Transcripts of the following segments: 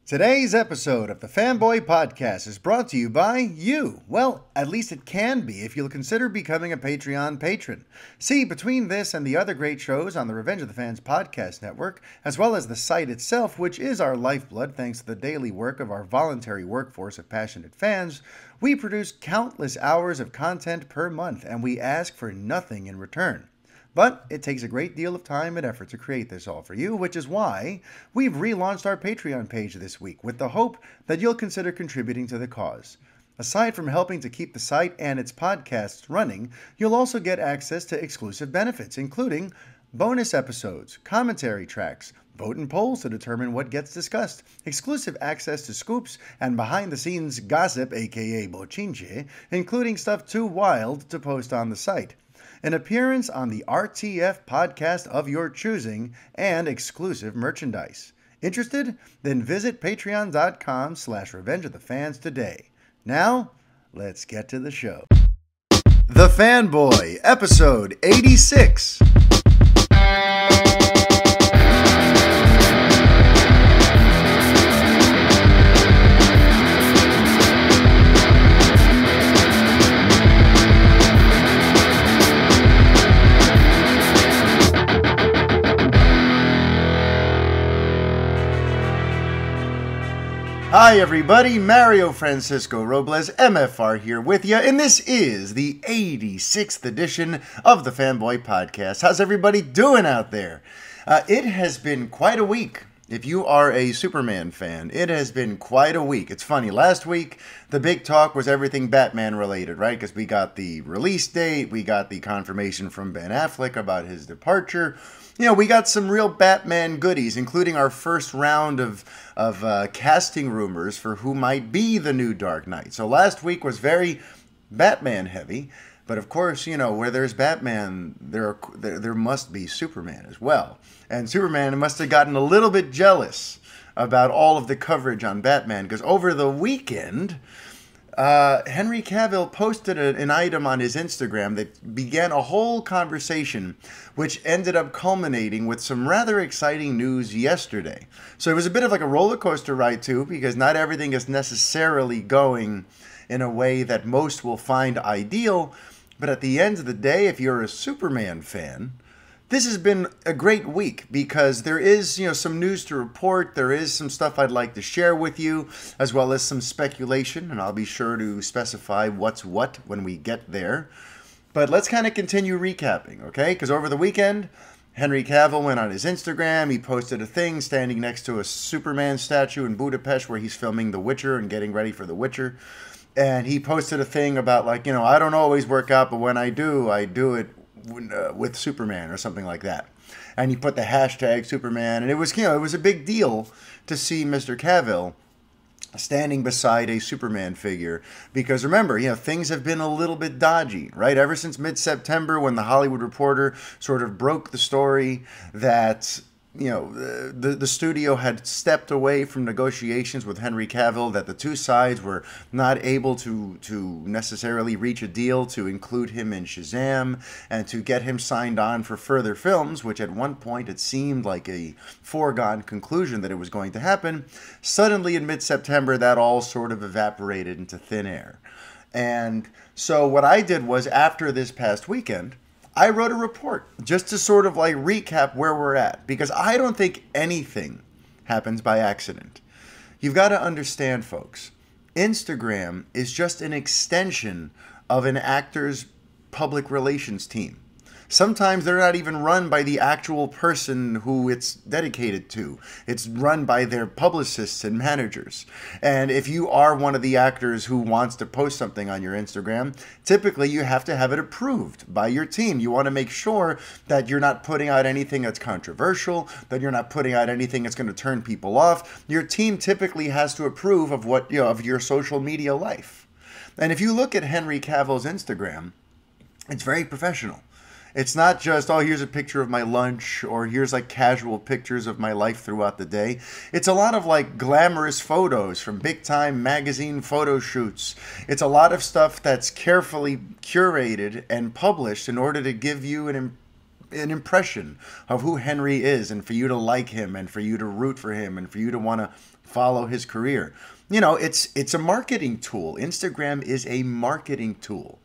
Today's episode of the Fanboy Podcast is brought to you by you. Well, at least it can be if you'll consider becoming a Patreon patron. See, between this and the other great shows on the Revenge of the Fans podcast network, as well as the site itself, which is our lifeblood thanks to the daily work of our voluntary workforce of passionate fans, we produce countless hours of content per month, and we ask for nothing in return. But it takes a great deal of time and effort to create this all for you, which is why we've relaunched our Patreon page this week with the hope that you'll consider contributing to the cause. Aside from helping to keep the site and its podcasts running, you'll also get access to exclusive benefits, including bonus episodes, commentary tracks, vote and polls to determine what gets discussed, exclusive access to scoops, and behind-the-scenes gossip, aka bochinche, including stuff too wild to post on the site, an appearance on the RTF podcast of your choosing, and exclusive merchandise. Interested? Then visit patreon.com/revengeofthefans today. Now, let's get to the show. The Fanboy, episode 86. Hi everybody, Mario Francisco Robles, MFR here with you, and this is the 86th edition of the Fanboy Podcast. How's everybody doing out there? It has been quite a week. If you are a Superman fan, it has been quite a week. It's funny, last week the big talk was everything Batman related, right? Because we got the release date, we got the confirmation from Ben Affleck about his departure. You know, we got some real Batman goodies, including our first round of casting rumors for who might be the new Dark Knight. So last week was very Batman heavy, but of course, you know, where there's Batman, there must be Superman as well. And Superman must have gotten a little bit jealous about all of the coverage on Batman, because over the weekend, Henry Cavill posted an item on his Instagram that began a whole conversation, which ended up culminating with some rather exciting news yesterday. So it was a bit of like a roller coaster ride too, because not everything is necessarily going in a way that most will find ideal. But at the end of the day, if you're a Superman fan, this has been a great week because there is, some news to report. There is some stuff I'd like to share with you, as well as some speculation, and I'll be sure to specify what's what when we get there. But let's kind of continue recapping, okay? Because over the weekend, Henry Cavill went on his Instagram. He posted a thing standing next to a Superman statue in Budapest where he's filming The Witcher and getting ready for The Witcher. And he posted a thing about I don't always work out, but when I do it with Superman or something like that. And he put the hashtag Superman, and it was a big deal to see Mr. Cavill standing beside a Superman figure, because remember, things have been a little bit dodgy, right? Ever since mid-September, when the Hollywood Reporter sort of broke the story that the studio had stepped away from negotiations with Henry Cavill, that the two sides were not able to necessarily reach a deal to include him in Shazam and to get him signed on for further films, which at one point it seemed like a foregone conclusion that it was going to happen. Suddenly in mid-September, that all sort of evaporated into thin air. And so what I did was, after this past weekend, I wrote a report just to sort of recap where we're at, because I don't think anything happens by accident. You've got to understand, folks, Instagram is just an extension of an actor's public relations team. Sometimes they're not even run by the actual person who it's dedicated to. It's run by their publicists and managers. And if you are one of the actors who wants to post something on your Instagram, typically you have to have it approved by your team. You want to make sure that you're not putting out anything that's controversial, that you're not putting out anything that's going to turn people off. Your team typically has to approve of of your social media life. And if you look at Henry Cavill's Instagram, it's very professional. It's not just, oh, here's a picture of my lunch, or here's casual pictures of my life throughout the day. It's a lot of glamorous photos from big time magazine photo shoots. It's a lot of stuff that's carefully curated and published in order to give you an an impression of who Henry is, and for you to like him, and for you to root for him, and for you to want to follow his career. It's a marketing tool. Instagram is a marketing tool.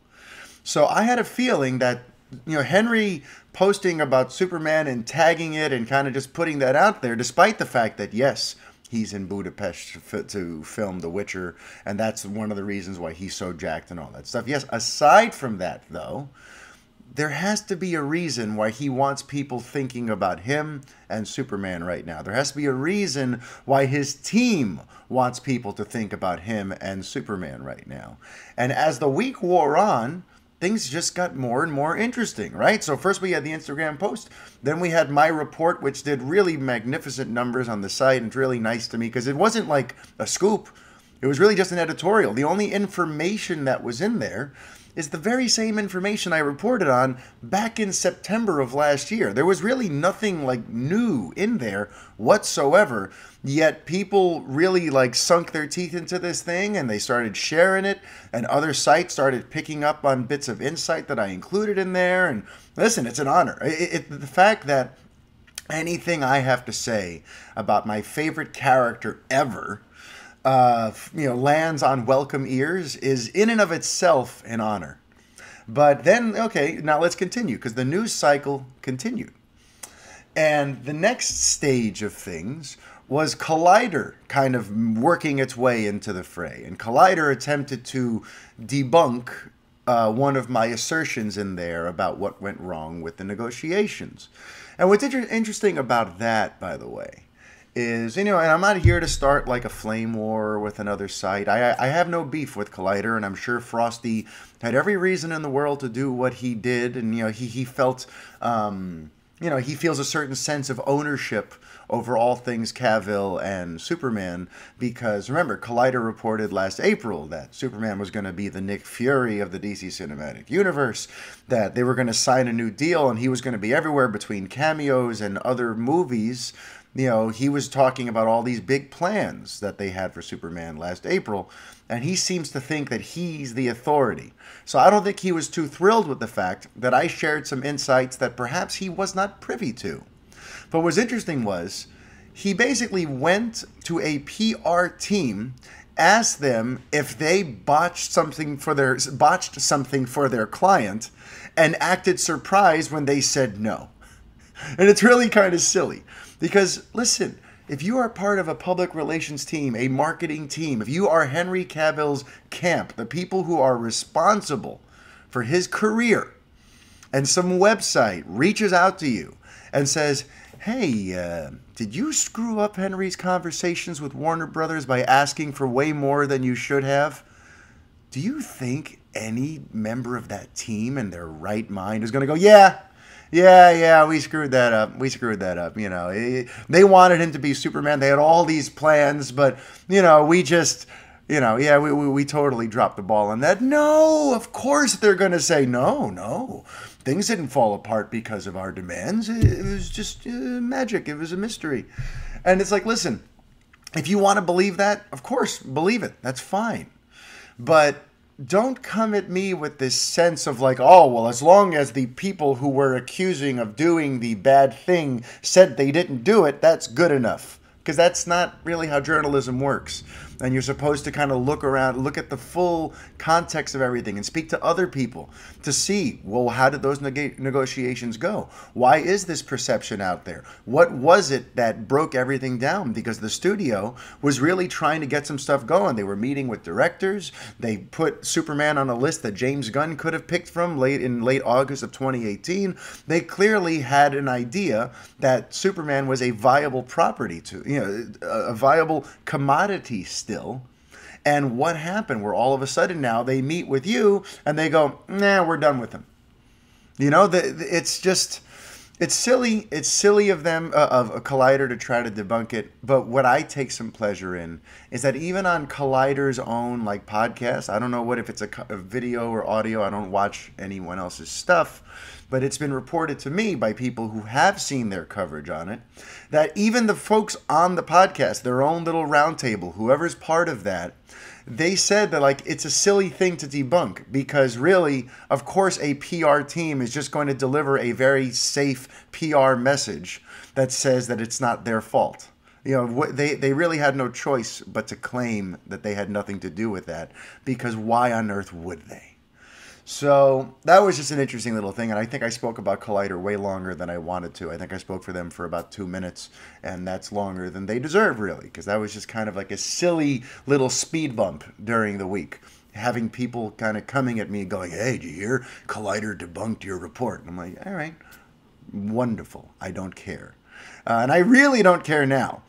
So I had a feeling that, Henry posting about Superman and tagging it and kind of just putting that out there, despite the fact that, yes, he's in Budapest to film The Witcher, and that's one of the reasons why he's so jacked and all that stuff. Yes, aside from that, though, there has to be a reason why he wants people thinking about him and Superman right now. There has to be a reason why his team wants people to think about him and Superman right now. And as the week wore on, things just got more and more interesting, right? So first we had the Instagram post. Then we had my report, which did really magnificent numbers on the site. And it's really nice to me because it wasn't like a scoop. It was really just an editorial. The only information that was in there is the very same information I reported on back in September of last year. There was really nothing like new in there whatsoever, yet people really like sunk their teeth into this thing and they started sharing it, and other sites started picking up on bits of insight that I included in there. And listen, it's an honor. The fact that anything I have to say about my favorite character ever lands on welcome ears is in and of itself an honor. But then, okay, now let's continue, because the news cycle continued. And the next stage of things was Collider kind of working its way into the fray. And Collider attempted to debunk one of my assertions in there about what went wrong with the negotiations. And what's interesting about that, by the way, is, and I'm not here to start like a flame war with another site. I have no beef with Collider, and I'm sure Frosty had every reason in the world to do what he did. And, he felt, he feels a certain sense of ownership over all things Cavill and Superman, because remember, Collider reported last April that Superman was going to be the Nick Fury of the DC Cinematic Universe, that they were going to sign a new deal and he was going to be everywhere between cameos and other movies. He was talking about all these big plans that they had for Superman last April, and he seems to think that he's the authority. So I don't think he was too thrilled with the fact that I shared some insights that perhaps he was not privy to. But what's interesting was, he basically went to a PR team, asked them if they botched something for their client, and acted surprised when they said no. And it's really kind of silly. Because, listen, if you are part of a public relations team, a marketing team, if you are Henry Cavill's camp, the people who are responsible for his career, and some website reaches out to you and says, hey, did you screw up Henry's conversations with Warner Brothers by asking for way more than you should have? Do you think any member of that team in their right mind is going to go, yeah, we screwed that up. They wanted him to be Superman. They had all these plans, but, we just, we totally dropped the ball on that. No, of course they're going to say, no. Things didn't fall apart because of our demands. It was just magic. It was a mystery. And it's like, listen, if you want to believe that, of course, believe it. That's fine. But don't come at me with this sense of like, oh, well, as long as the people who were accusing of doing the bad thing said they didn't do it, that's good enough. Because that's not really how journalism works. And you're supposed to kind of look around, look at the full context of everything and speak to other people to see, well, how did those negotiations go? Why is this perception out there? What was it that broke everything down? Because the studio was really trying to get some stuff going. They were meeting with directors. They put Superman on a list that James Gunn could have picked from in late August of 2018. They clearly had an idea that Superman was a viable property, a viable commodity still. And what happened? Where all of a sudden now they meet with you and they go, nah, we're done with him. It's silly. It's silly of them, of a Collider, to try to debunk it. But what I take some pleasure in is that even on Collider's own podcast, I don't know if it's a video or audio. I don't watch anyone else's stuff. but it's been reported to me by people who have seen their coverage on it that even the folks on the podcast, their own little roundtable, whoever's part of that, they said that like it's a silly thing to debunk because really, of course, a PR team is just going to deliver a very safe PR message that says that it's not their fault. You know, they really had no choice but to claim that they had nothing to do with that, because why on earth would they? So that was just an interesting little thing, and I think I spoke about Collider way longer than I wanted to. I think I spoke for them for about 2 minutes, and that's longer than they deserve, really, because that was just kind of like a silly little speed bump during the week, having people kind of coming at me going, hey, did you hear Collider debunked your report? And I'm like, all right, wonderful. I don't care. And I really don't care now.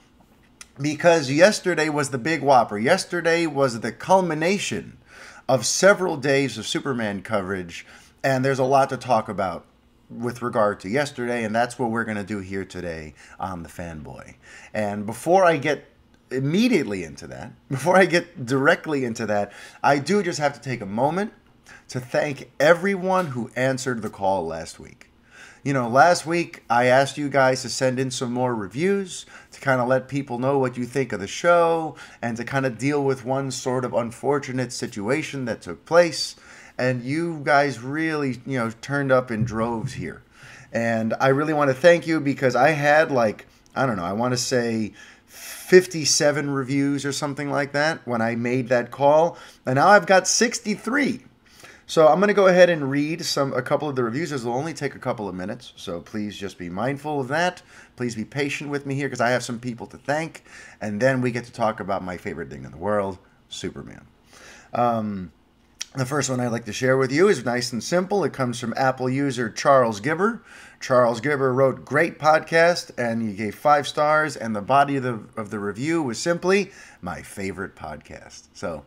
Because yesterday was the big whopper. Yesterday was the culmination of several days of Superman coverage, and there's a lot to talk about with regard to yesterday, and that's what we're going to do here today on the Fanboy. And before I get immediately into that, before I get directly into that, I do just have to take a moment to thank everyone who answered the call last week. You know, last week I asked you guys to send in some more reviews to kind of let people know what you think of the show and to kind of deal with one sort of unfortunate situation that took place. And you guys really, you know, turned up in droves here. And I really want to thank you because I had like, I don't know, I want to say 57 reviews or something like that when I made that call. And now I've got 63. So I'm going to go ahead and read a couple of the reviews. This will only take a couple of minutes, so please just be mindful of that. Please be patient with me here because I have some people to thank, and then we get to talk about my favorite thing in the world, Superman. The first one I'd like to share with you is nice and simple. It comes from Apple user Charles Gibber. Charles Gibber wrote, great podcast, and he gave 5 stars, and the body of the review was simply, my favorite podcast. So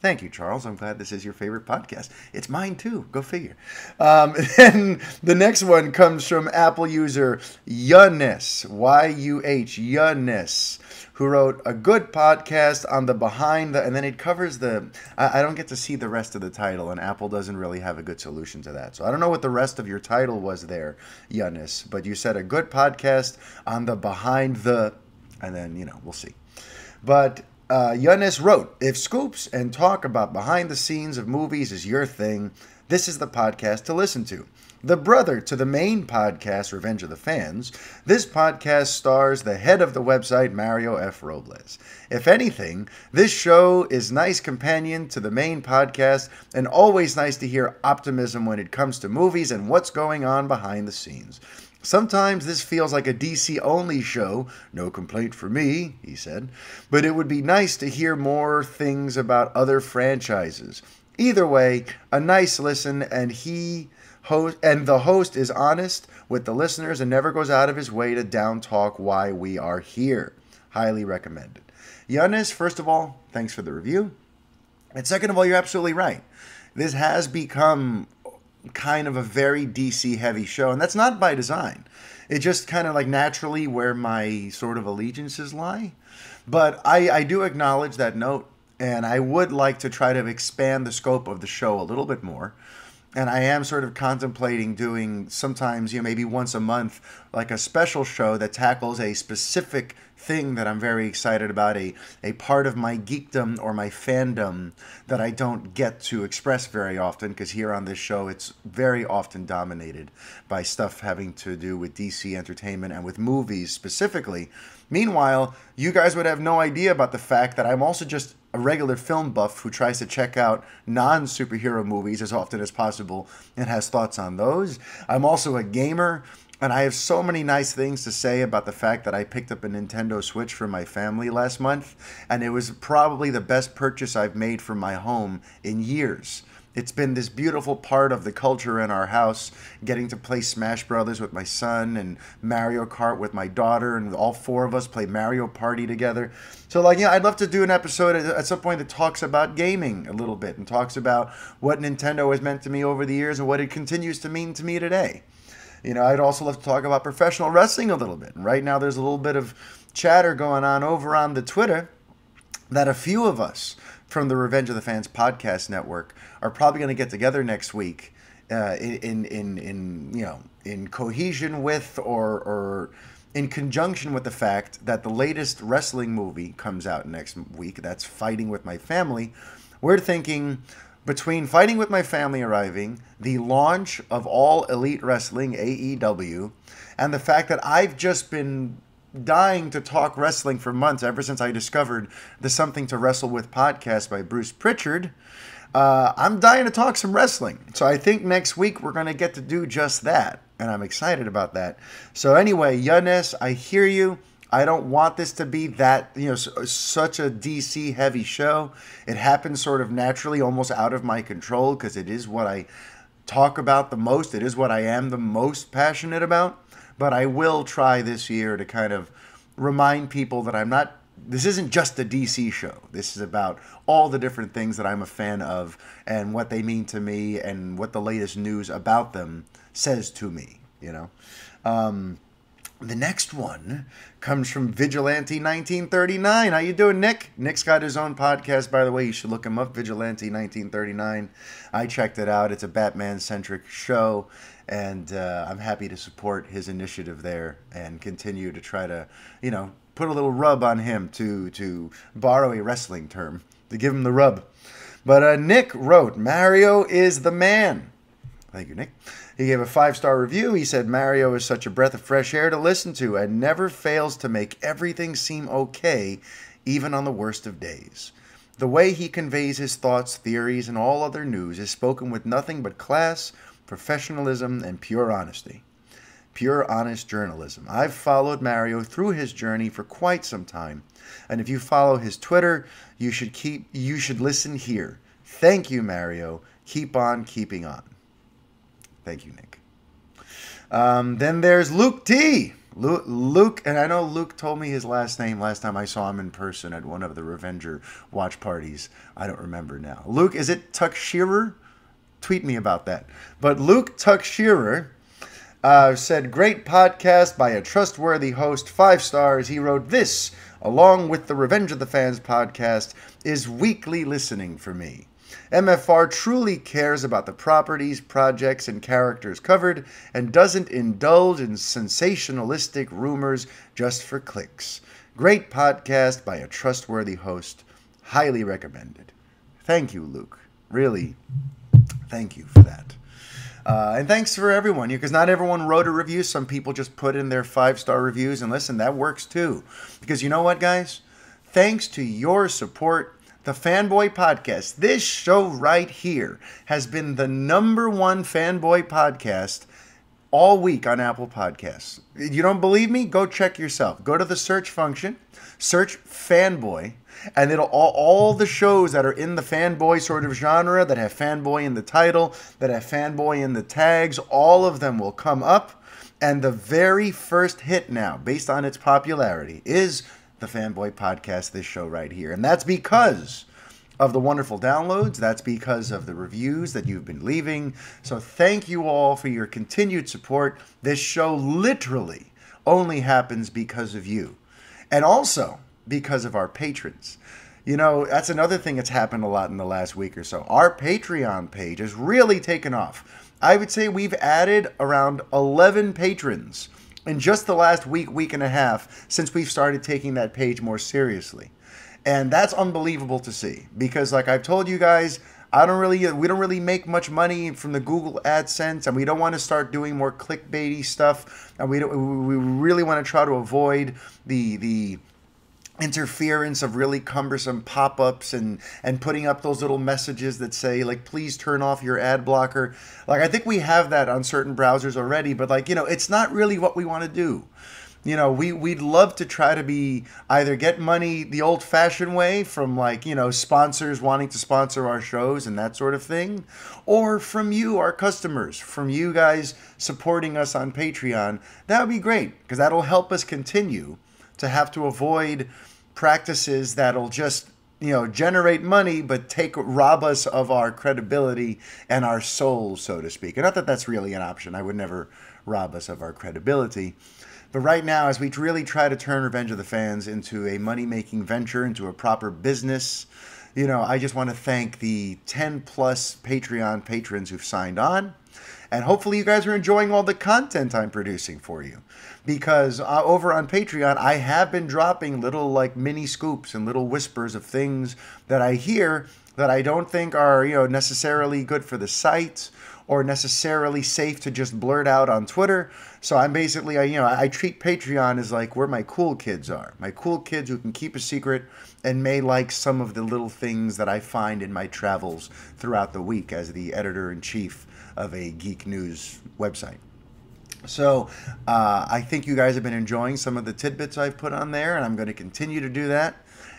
thank you, Charles. I'm glad this is your favorite podcast. It's mine, too. Go figure. And the next one comes from Apple user Yunis, Y-U-H, Yunis, who wrote a good podcast on the behind the... And then it covers the... I don't get to see the rest of the title, and Apple doesn't really have a good solution to that. So I don't know what the rest of your title was there, Yunis, but you said a good podcast on the behind the... And then, you know, we'll see. But... Yunis wrote, if scoops and talk about behind the scenes of movies is your thing, this is the podcast to listen to. The brother to the main podcast, Revenge of the Fans, this podcast stars the head of the website, Mario F. Robles. If anything, this show is nice companion to the main podcast and always nice to hear optimism when it comes to movies and what's going on behind the scenes. Sometimes this feels like a DC-only show, no complaint for me, he said, but it would be nice to hear more things about other franchises. Either way, a nice listen, and the host is honest with the listeners and never goes out of his way to down-talk why we are here. Highly recommended. Yunis, first of all, thanks for the review. And second of all, you're absolutely right. This has become kind of a very DC heavy show, and that's not by design. It just kind of like naturally where my sort of allegiances lie. But I do acknowledge that note, and I would like to try to expand the scope of the show a little bit more. And I am sort of contemplating doing sometimes, you know, maybe once a month, like a special show that tackles a specific thing that I'm very excited about, a part of my geekdom or my fandom that I don't get to express very often, because here on this show it's very often dominated by stuff having to do with DC entertainment and with movies specifically. Meanwhile, you guys would have no idea about the fact that I'm also just a regular film buff who tries to check out non-superhero movies as often as possible and has thoughts on those. I'm also a gamer, and I have so many nice things to say about the fact that I picked up a Nintendo Switch for my family last month, and it was probably the best purchase I've made for my home in years. It's been this beautiful part of the culture in our house, getting to play Smash Brothers with my son and Mario Kart with my daughter, and all 4 of us play Mario Party together. So, like, I'd love to do an episode at some point that talks about gaming a little bit and talks about what Nintendo has meant to me over the years and what it continues to mean to me today. I'd also love to talk about professional wrestling a little bit. And right now there's a little bit of chatter going on over on the Twitter that a few of us from the Revenge of the Fans podcast network are probably going to get together next week in cohesion with or in conjunction with the fact that the latest wrestling movie comes out next week. That's Fighting With My Family. We're thinking between Fighting With My Family arriving, the launch of All Elite Wrestling, AEW, and the fact that I've just been dying to talk wrestling for months ever since I discovered the Something to Wrestle With podcast by Bruce Pritchard. I'm dying to talk some wrestling. So I think next week we're going to get to do just that. And I'm excited about that. So anyway, Yannis, I hear you. I don't want this to be that, such a DC heavy show. It happens sort of naturally, almost out of my control, because it is what I talk about the most. It is what I am the most passionate about. But I will try this year to kind of remind people that this isn't just a DC show. This is about all the different things that I'm a fan of and what they mean to me and what the latest news about them says to me, The next one comes from Vigilante 1939. How you doing, Nick? Nick's got his own podcast, by the way. You should look him up, Vigilante 1939. I checked it out. It's a Batman-centric show, and I'm happy to support his initiative there and continue to try to, put a little rub on him, to borrow a wrestling term, to give him the rub. But Nick wrote, Mario is the man. Thank you, Nick. He gave a 5-star review. He said, Mario is such a breath of fresh air to listen to and never fails to make everything seem okay, even on the worst of days. The way he conveys his thoughts, theories, and all other news is spoken with nothing but class, professionalism, and pure honesty. Pure, honest journalism. I've followed Mario through his journey for quite some time, and if you follow his Twitter, you should listen here. Thank you, Mario. Keep on keeping on. Thank you, Nick. Then there's Luke T. Luke, and I know Luke told me his last name last time I saw him in person at one of the Revenger watch parties. I don't remember now. Luke, is it Tuck Shearer? Tweet me about that. But Luke Tuck Shearer said, great podcast by a trustworthy host, 5 stars. He wrote, this, along with the Revenge of the Fans podcast, is weekly listening for me. MFR truly cares about the properties, projects, and characters covered and doesn't indulge in sensationalistic rumors just for clicks. Great podcast by a trustworthy host. Highly recommended. Thank you, Luke. Really, thank you for that. And thanks for everyone, because not everyone wrote a review. Some people just put in their 5-star reviews. And listen, that works too. Because you know what, guys? Thanks to your support, the Fanboy Podcast, this show right here, has been the #1 Fanboy podcast all week on Apple Podcasts. You don't believe me? Go check yourself. Go to the search function, search Fanboy, and it'll all the shows that are in the Fanboy sort of genre, that have Fanboy in the title, that have Fanboy in the tags, all of them will come up. And the very first hit now, based on its popularity, is the Fanboy Podcast, this show right here. And that's because of the wonderful downloads. That's because of the reviews that you've been leaving. So thank you all for your continued support. This show literally only happens because of you. And also because of our patrons. That's another thing that's happened a lot in the last week or so. Our Patreon page has really taken off. I would say we've added around 11 patrons in just the last week and a half since we've started taking that page more seriously. And that's unbelievable to see, because like I've told you guys, we don't really make much money from the Google AdSense, and we don't want to start doing more clickbaity stuff, and we really want to try to avoid the interference of really cumbersome pop-ups and putting up those little messages that say, like, please turn off your ad blocker. Like, I think we have that on certain browsers already, but it's not really what we want to do. We'd love to try to either get money the old-fashioned way from sponsors wanting to sponsor our shows and that sort of thing, or from you, our customers, from you guys supporting us on Patreon. That would be great, because that'll help us continue to have to avoid practices that'll just generate money but rob us of our credibility and our soul, so to speak. And not that that's really an option. I would never rob us of our credibility. But right now, as we really try to turn Revenge of the Fans into a money-making venture, into a proper business, I just want to thank the 10 plus Patreon patrons who've signed on. And hopefully you guys are enjoying all the content I'm producing for you. Because over on Patreon, I have been dropping little like mini scoops and little whispers of things that I hear that I don't think are, necessarily good for the site or necessarily safe to just blurt out on Twitter. So I'm basically, I treat Patreon as like where my cool kids are. My cool kids who can keep a secret and may like some of the little things that I find in my travels throughout the week as the editor-in-chief of a geek news website. So I think you guys have been enjoying some of the tidbits I've put on there, and I'm going to continue to do that.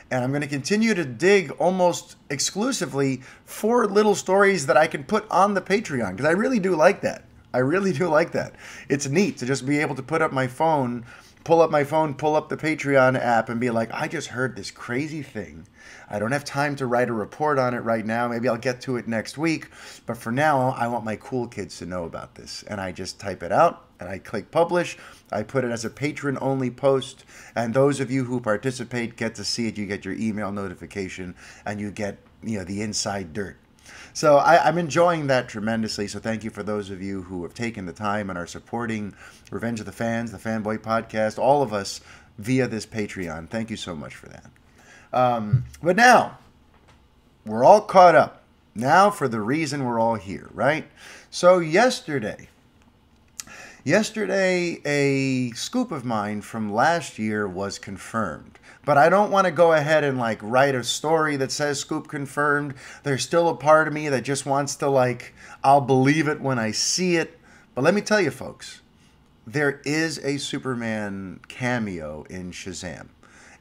And I'm going to continue to dig almost exclusively for little stories that I can put on the Patreon, because I really do like that. I really do like that. It's neat to just be able to pull up my phone, pull up the Patreon app and be like, I just heard this crazy thing. I don't have time to write a report on it right now. Maybe I'll get to it next week. But for now, I want my cool kids to know about this. And I just type it out and I click publish. I put it as a patron-only post. And those of you who participate get to see it. You get your email notification and you get, the inside dirt. So I'm enjoying that tremendously. So thank you for those of you who have taken the time and are supporting Revenge of the Fans, the Fanboy podcast, all of us via this Patreon. Thank you so much for that. But now, we're all caught up. Now for the reason we're all here, right? So yesterday, a scoop of mine from last year was confirmed. But I don't want to go ahead and write a story that says scoop confirmed. There's still a part of me that just wants to I'll believe it when I see it. But let me tell you folks, there is a Superman cameo in Shazam.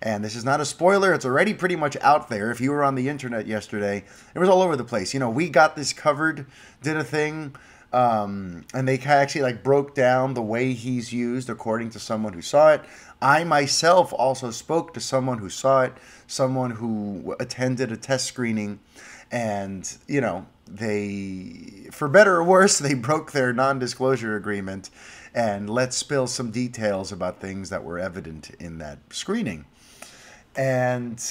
And this is not a spoiler. It's already pretty much out there. If you were on the internet yesterday, it was all over the place. We got this covered, did a thing, and they actually broke down the way he's used according to someone who saw it. I myself also spoke to someone who saw it, someone who attended a test screening, and, they, for better or worse, they broke their non-disclosure agreement and let spill some details about things that were evident in that screening. And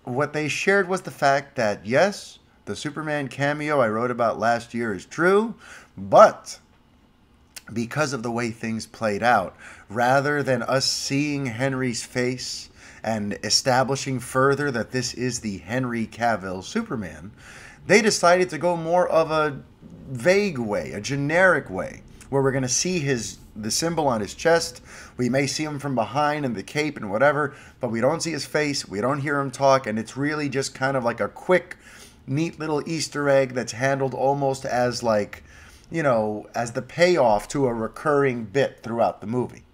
what they shared was the fact that, yes, the Superman cameo I wrote about last year is true, but because of the way things played out, rather than us seeing Henry's face and establishing further that this is the Henry Cavill Superman, they decided to go more of a vague way, a generic way, where we're going to see the symbol on his chest. We may see him from behind in the cape and whatever, but we don't see his face. We don't hear him talk, and it's really just kind of like a quick, neat little Easter egg that's handled almost as as the payoff to a recurring bit throughout the movie.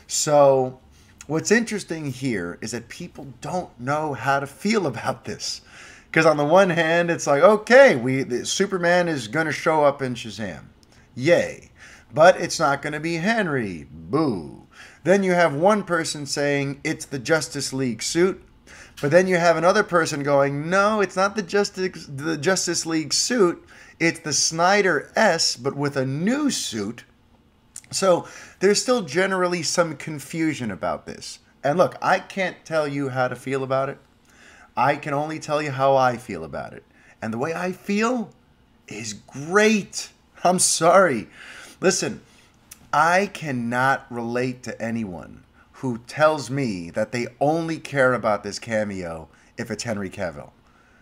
So what's interesting here is that people don't know how to feel about this. Because on the one hand, it's okay, Superman is going to show up in Shazam. Yay. But it's not going to be Henry. Boo. Then you have one person saying it's the Justice League suit. But then you have another person going, no, it's not the Justice League suit. It's the Snyder S, but with a new suit. So there's still generally some confusion about this. And look, I can't tell you how to feel about it. I can only tell you how I feel about it. And the way I feel is great. I'm sorry. Listen, I cannot relate to anyone who tells me that they only care about this cameo if it's Henry Cavill.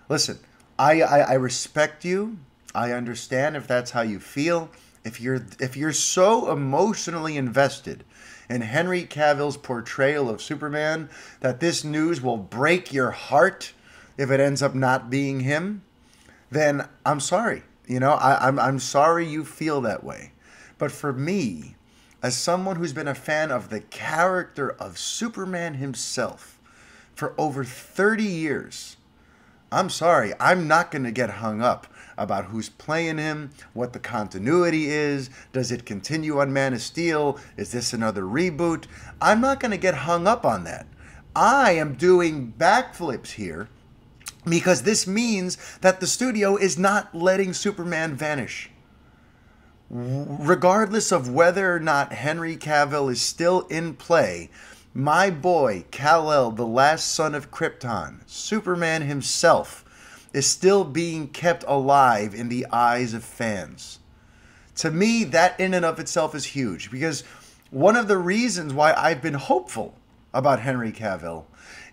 Listen, I respect you. I understand if that's how you feel. If you're so emotionally invested in Henry Cavill's portrayal of Superman that this news will break your heart if it ends up not being him, then I'm sorry. I'm sorry you feel that way. But for me, as someone who's been a fan of the character of Superman himself for over 30 years, I'm sorry, I'm not going to get hung up about who's playing him, what the continuity is, does it continue on Man of Steel, is this another reboot? I'm not going to get hung up on that. I am doing backflips here because this means that the studio is not letting Superman vanish. Regardless of whether or not Henry Cavill is still in play, my boy, Kal-El, the last son of Krypton, Superman himself, is still being kept alive in the eyes of fans. To me, that in and of itself is huge, because one of the reasons why I've been hopeful about Henry Cavill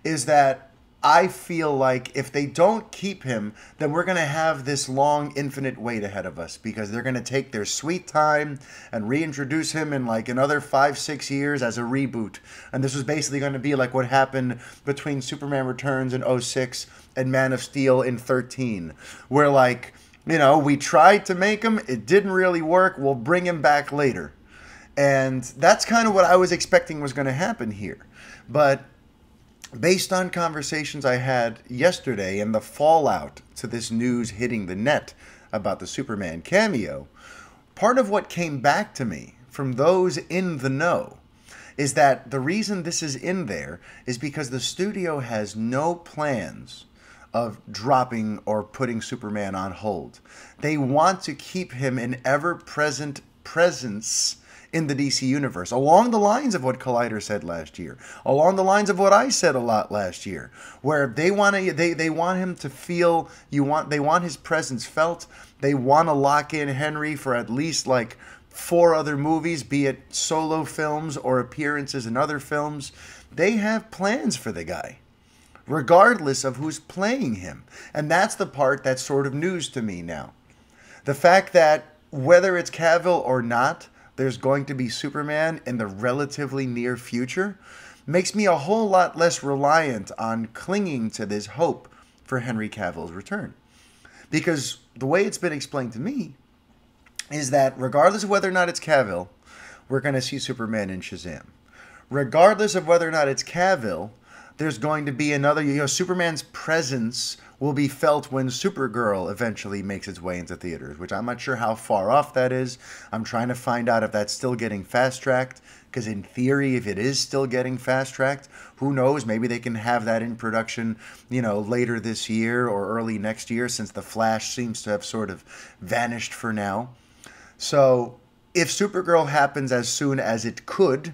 is that I feel like if they don't keep him, then we're going to have this long, infinite wait ahead of us, because they're going to take their sweet time and reintroduce him in like another 5-6 years as a reboot. And this was basically going to be like what happened between Superman Returns in 06 and Man of Steel in 13, where like, you know, we tried to make him, it didn't really work, we'll bring him back later. And that's kind of what I was expecting was going to happen here. But based on conversations I had yesterday and the fallout to this news hitting the net about the Superman cameo, part of what came back to me from those in the know is that the reason this is in there is because the studio has no plans of dropping or putting Superman on hold. They want to keep him an ever-present presence in the DC universe, along the lines of what Collider said last year, along the lines of what I said a lot last year, where they want him to feel, they want his presence felt. They want to lock in Henry for at least like 4 other movies, be it solo films or appearances in other films. They have plans for the guy, regardless of who's playing him. And that's the part that's sort of news to me now. The fact that whether it's Cavill or not, there's going to be Superman in the relatively near future makes me a whole lot less reliant on clinging to this hope for Henry Cavill's return. Because the way it's been explained to me is that regardless of whether or not it's Cavill, we're going to see Superman in Shazam. Regardless of whether or not it's Cavill, there's going to be another, Superman's presence will be felt when Supergirl eventually makes its way into theaters, which I'm not sure how far off that is. I'm trying to find out if that's still getting fast-tracked, because in theory, if it is still getting fast-tracked, who knows? Maybe they can have that in production, later this year or early next year, since The Flash seems to have sort of vanished for now. So if Supergirl happens as soon as it could,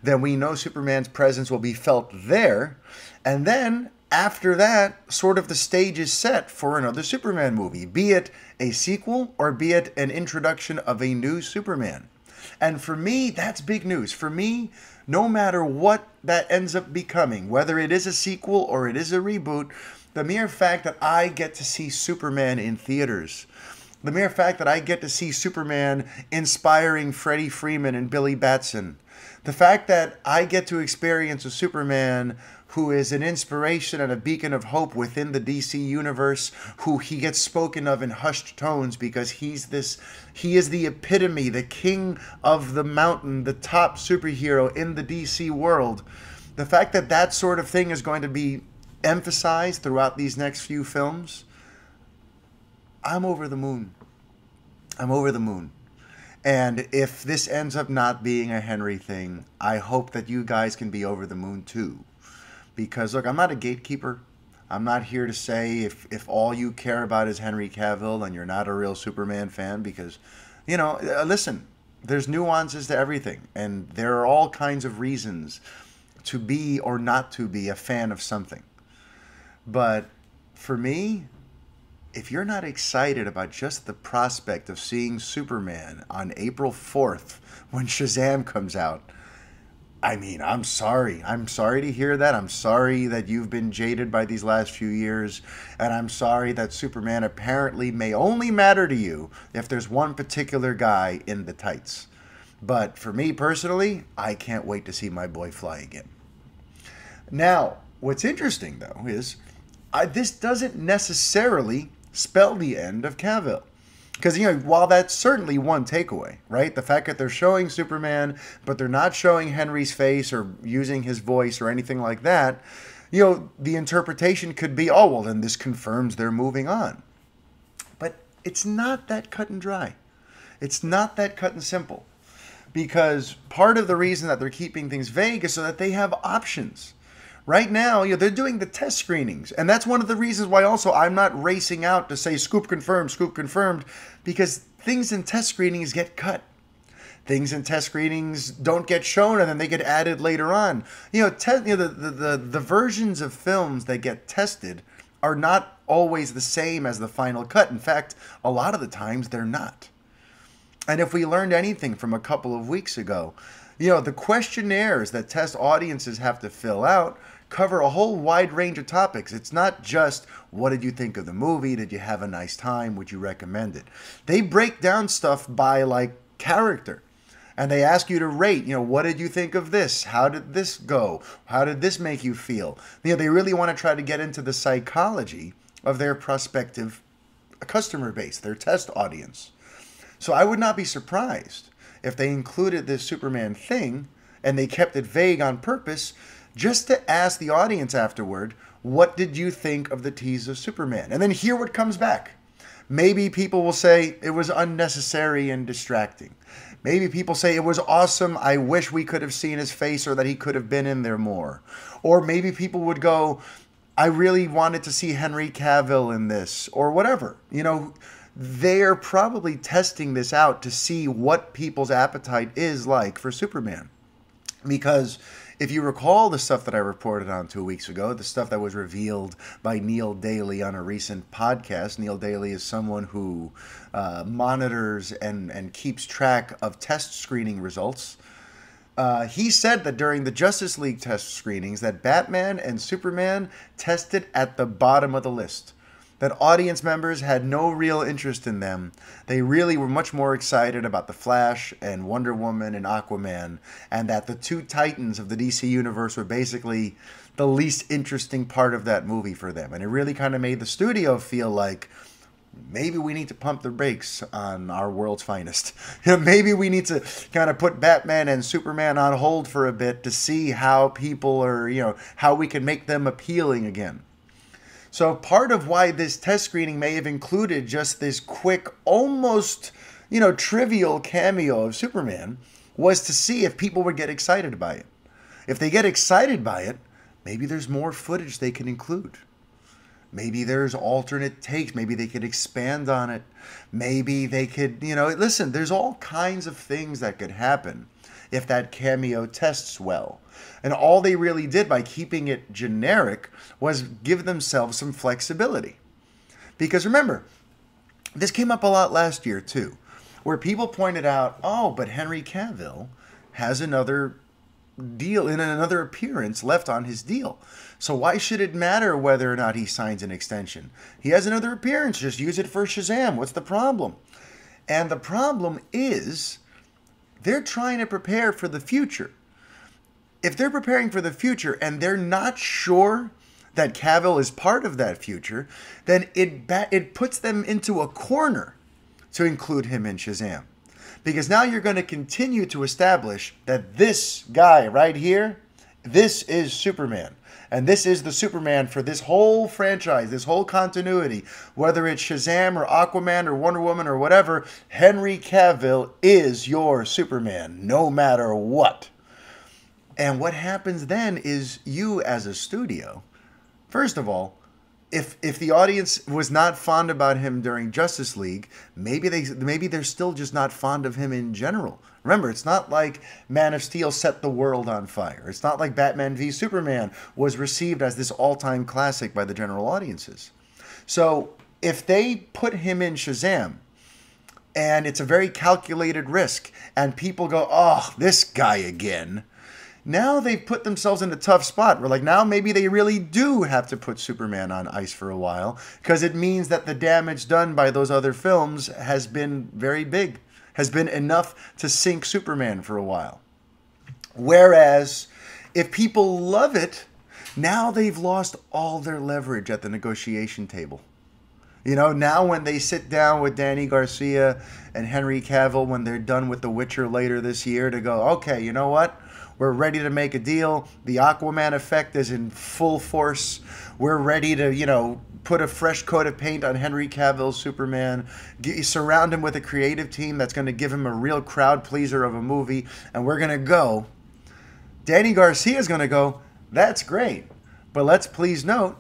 then we know Superman's presence will be felt there. And then after that, sort of the stage is set for another Superman movie, be it a sequel or be it an introduction of a new Superman. And for me, that's big news. For me, no matter what that ends up becoming, whether it is a sequel or it is a reboot, the mere fact that I get to see Superman in theaters, the mere fact that I get to see Superman inspiring Freddie Freeman and Billy Batson, the fact that I get to experience a Superman who is an inspiration and a beacon of hope within the DC universe, who he gets spoken of in hushed tones because he is the epitome, the king of the mountain, the top superhero in the DC world. The fact that that sort of thing is going to be emphasized throughout these next few films, I'm over the moon. I'm over the moon. And if this ends up not being a Henry thing, I hope that you guys can be over the moon too. Because, look, I'm not a gatekeeper. I'm not here to say if all you care about is Henry Cavill and you're not a real Superman fan, because, listen, there's nuances to everything. And there are all kinds of reasons to be or not to be a fan of something. But for me, if you're not excited about just the prospect of seeing Superman on April 4th when Shazam comes out, I mean, I'm sorry. I'm sorry to hear that. I'm sorry that you've been jaded by these last few years. And I'm sorry that Superman apparently may only matter to you if there's one particular guy in the tights. But for me personally, I can't wait to see my boy fly again. Now, what's interesting, though, is this doesn't necessarily spell the end of Cavill. Because, while that's certainly one takeaway, right? The fact that they're showing Superman, but they're not showing Henry's face or using his voice or anything like that, the interpretation could be, oh, well, then this confirms they're moving on. But it's not that cut and dry. It's not that cut and simple. Because part of the reason that they're keeping things vague is so that they have options. Right now, they're doing the test screenings. And that's one of the reasons why also I'm not racing out to say scoop confirmed, because things in test screenings get cut. Things in test screenings don't get shown and then they get added later on. The versions of films that get tested are not always the same as the final cut. In fact, a lot of the times they're not. And if we learned anything from a couple of weeks ago, the questionnaires that test audiences have to fill out cover a whole wide range of topics. It's not just, what did you think of the movie? Did you have a nice time? Would you recommend it? They break down stuff by like character. And they ask you to rate, what did you think of this? How did this go? How did this make you feel? They really want to try to get into the psychology of their prospective customer base, their test audience. So I would not be surprised if they included this Superman thing and they kept it vague on purpose just to ask the audience afterward, what did you think of the tease of Superman? And then hear what comes back. Maybe people will say it was unnecessary and distracting. Maybe people say it was awesome. I wish we could have seen his face or that he could have been in there more. Or maybe people would go, I really wanted to see Henry Cavill in this or whatever. They're probably testing this out to see what people's appetite is like for Superman. Because if you recall the stuff that I reported on 2 weeks ago, the stuff that was revealed by Neil Daly on a recent podcast. Neil Daly is someone who monitors and keeps track of test screening results. He said that during the Justice League test screenings that Batman and Superman tested at the bottom of the list. That audience members had no real interest in them. They really were much more excited about The Flash and Wonder Woman and Aquaman, and that the two titans of the DC universe were basically the least interesting part of that movie for them. And it really kind of made the studio feel like, maybe we need to pump the brakes on our world's finest. Maybe we need to kind of put Batman and Superman on hold for a bit to see how people are, how we can make them appealing again. So part of why this test screening may have included just this quick, almost, trivial cameo of Superman was to see if people would get excited by it. If they get excited by it, maybe there's more footage they can include. Maybe there's alternate takes. Maybe they could expand on it. Maybe they could, listen, there's all kinds of things that could happen if that cameo tests well. And all they really did by keeping it generic was give themselves some flexibility. Because remember, this came up a lot last year too, where people pointed out, oh, but Henry Cavill has another deal in another appearance left on his deal. So why should it matter whether or not he signs an extension? He has another appearance. Just use it for Shazam. What's the problem? And the problem is they're trying to prepare for the future. If they're preparing for the future and they're not sure that Cavill is part of that future, then it puts them into a corner to include him in Shazam. Because now you're going to continue to establish that this guy right here, this is Superman. And this is the Superman for this whole franchise, this whole continuity. Whether it's Shazam or Aquaman or Wonder Woman or whatever, Henry Cavill is your Superman, no matter what. And what happens then is you as a studio, first of all, if the audience was not fond about him during Justice League, maybe they're still just not fond of him in general. Remember, it's not like Man of Steel set the world on fire. It's not like Batman v Superman was received as this all-time classic by the general audiences. So if they put him in Shazam, and it's a very calculated risk, and people go, oh, this guy again, now they've put themselves in a tough spot. We're like, now maybe they really do have to put Superman on ice for a while, because it means that the damage done by those other films has been very big, has been enough to sink Superman for a while. Whereas if people love it, now they've lost all their leverage at the negotiation table. Now when they sit down with Danny Garcia and Henry Cavill when they're done with The Witcher later this year to go, okay, you know what? We're ready to make a deal. The Aquaman effect is in full force. We're ready to, put a fresh coat of paint on Henry Cavill's Superman. Surround him with a creative team that's going to give him a real crowd pleaser of a movie. And we're going to go. Danny Garcia is going to go, that's great. But let's please note,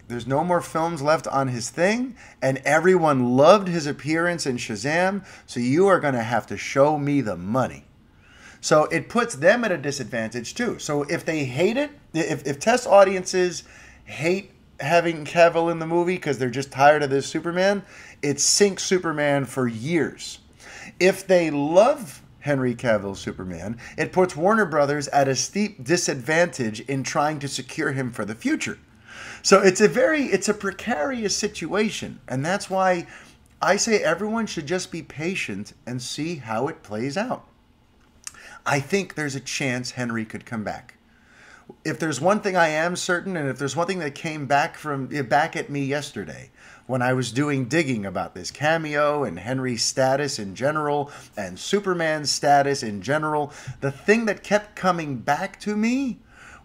there's no more films left on his thing. And everyone loved his appearance in Shazam. So you are going to have to show me the money. So it puts them at a disadvantage too. So if they hate it, if test audiences hate having Cavill in the movie because they're just tired of this Superman. It sinks Superman for years. If they love Henry Cavill's Superman, it puts Warner Brothers at a steep disadvantage in trying to secure him for the future. So it's a precarious situation, and that's why I say everyone should just be patient and see how it plays out. I think there's a chance Henry could come back. If there's one thing I am certain, and if there's one thing that came back at me yesterday when I was doing digging about this cameo and Henry's status in general and Superman's status in general, the thing that kept coming back to me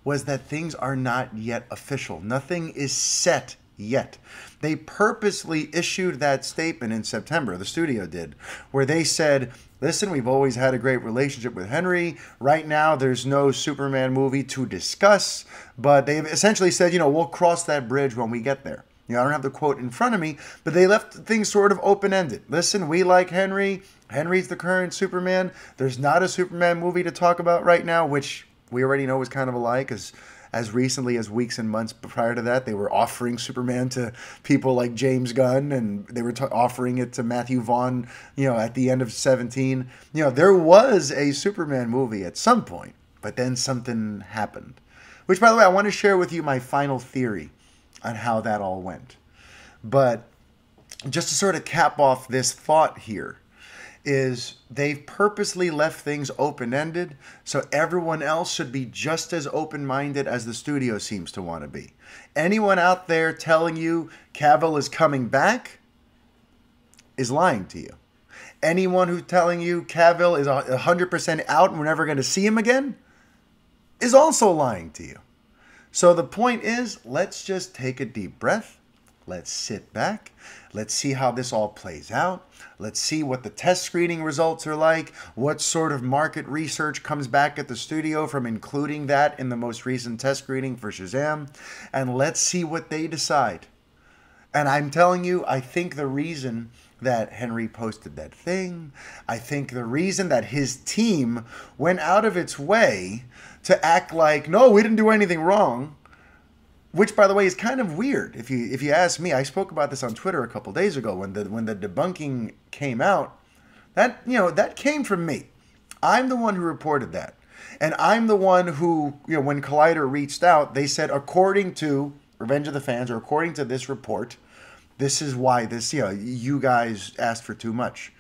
was that things are not yet official. Nothing is set yet. They purposely issued that statement in September, the studio did, where they said, listen, we've always had a great relationship with Henry. Right now, there's no Superman movie to discuss, but they've essentially said, we'll cross that bridge when we get there. I don't have the quote in front of me, but they left things sort of open-ended. Listen, we like Henry. Henry's the current Superman. There's not a Superman movie to talk about right now, which we already know is kind of a lie, because as recently as weeks and months prior to that, they were offering Superman to people like James Gunn, and they were offering it to Matthew Vaughn, at the end of 2017. There was a Superman movie at some point, but then something happened. Which, by the way, I want to share with you my final theory on how that all went. But just to sort of cap off this thought here, is they've purposely left things open-ended, so everyone else should be just as open-minded as the studio seems to want to be. Anyone out there telling you Cavill is coming back is lying to you. Anyone who's telling you Cavill is 100% out and we're never going to see him again is also lying to you. So the point is, let's just take a deep breath. Let's sit back. Let's see how this all plays out. Let's see what the test screening results are like, what sort of market research comes back at the studio from including that in the most recent test screening for Shazam, and let's see what they decide. And I'm telling you, I think the reason that Henry posted that thing, I think the reason that his team went out of its way to act like, no, we didn't do anything wrong, which, by the way, is kind of weird. If you ask me, I spoke about this on Twitter a couple days ago when the debunking came out. That came from me. I'm the one who reported that, and I'm the one who, when Collider reached out, they said, according to Revenge of the Fans, or according to this report, this is why you guys asked for too much.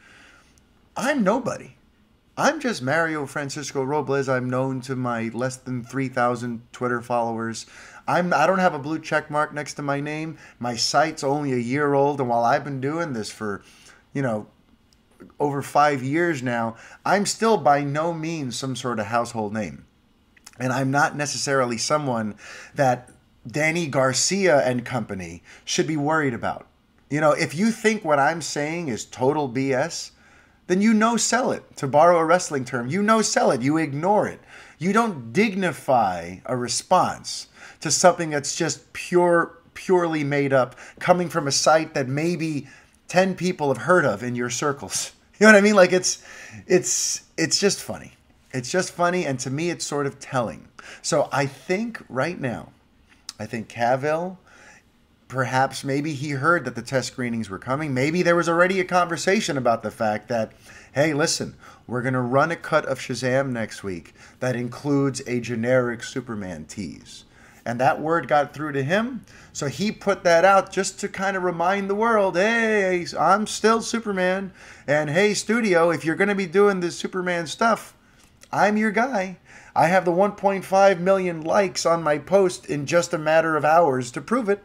I'm nobody. I'm just Mario Francisco Robles. I'm known to my less than 3,000 Twitter followers. I don't have a blue check mark next to my name. My site's only a year old, and while I've been doing this for, over 5 years now, I'm still by no means some sort of household name. And I'm not necessarily someone that Danny Garcia and company should be worried about. If you think what I'm saying is total BS, then sell it. To borrow a wrestling term, sell it. You ignore it. You don't dignify a response to something that's just purely made up, coming from a site that maybe 10 people have heard of in your circles. You know what I mean? Like it's just funny. It's just funny, and to me, it's sort of telling. So I think right now, Cavill, perhaps maybe he heard that the test screenings were coming. Maybe there was already a conversation about the fact that, hey, listen, we're going to run a cut of Shazam next week that includes a generic Superman tease. And that word got through to him, so he put that out just to kind of remind the world, hey, I'm still Superman, and hey, studio, if you're going to be doing this Superman stuff, I'm your guy. I have the 1.5 million likes on my post in just a matter of hours to prove it.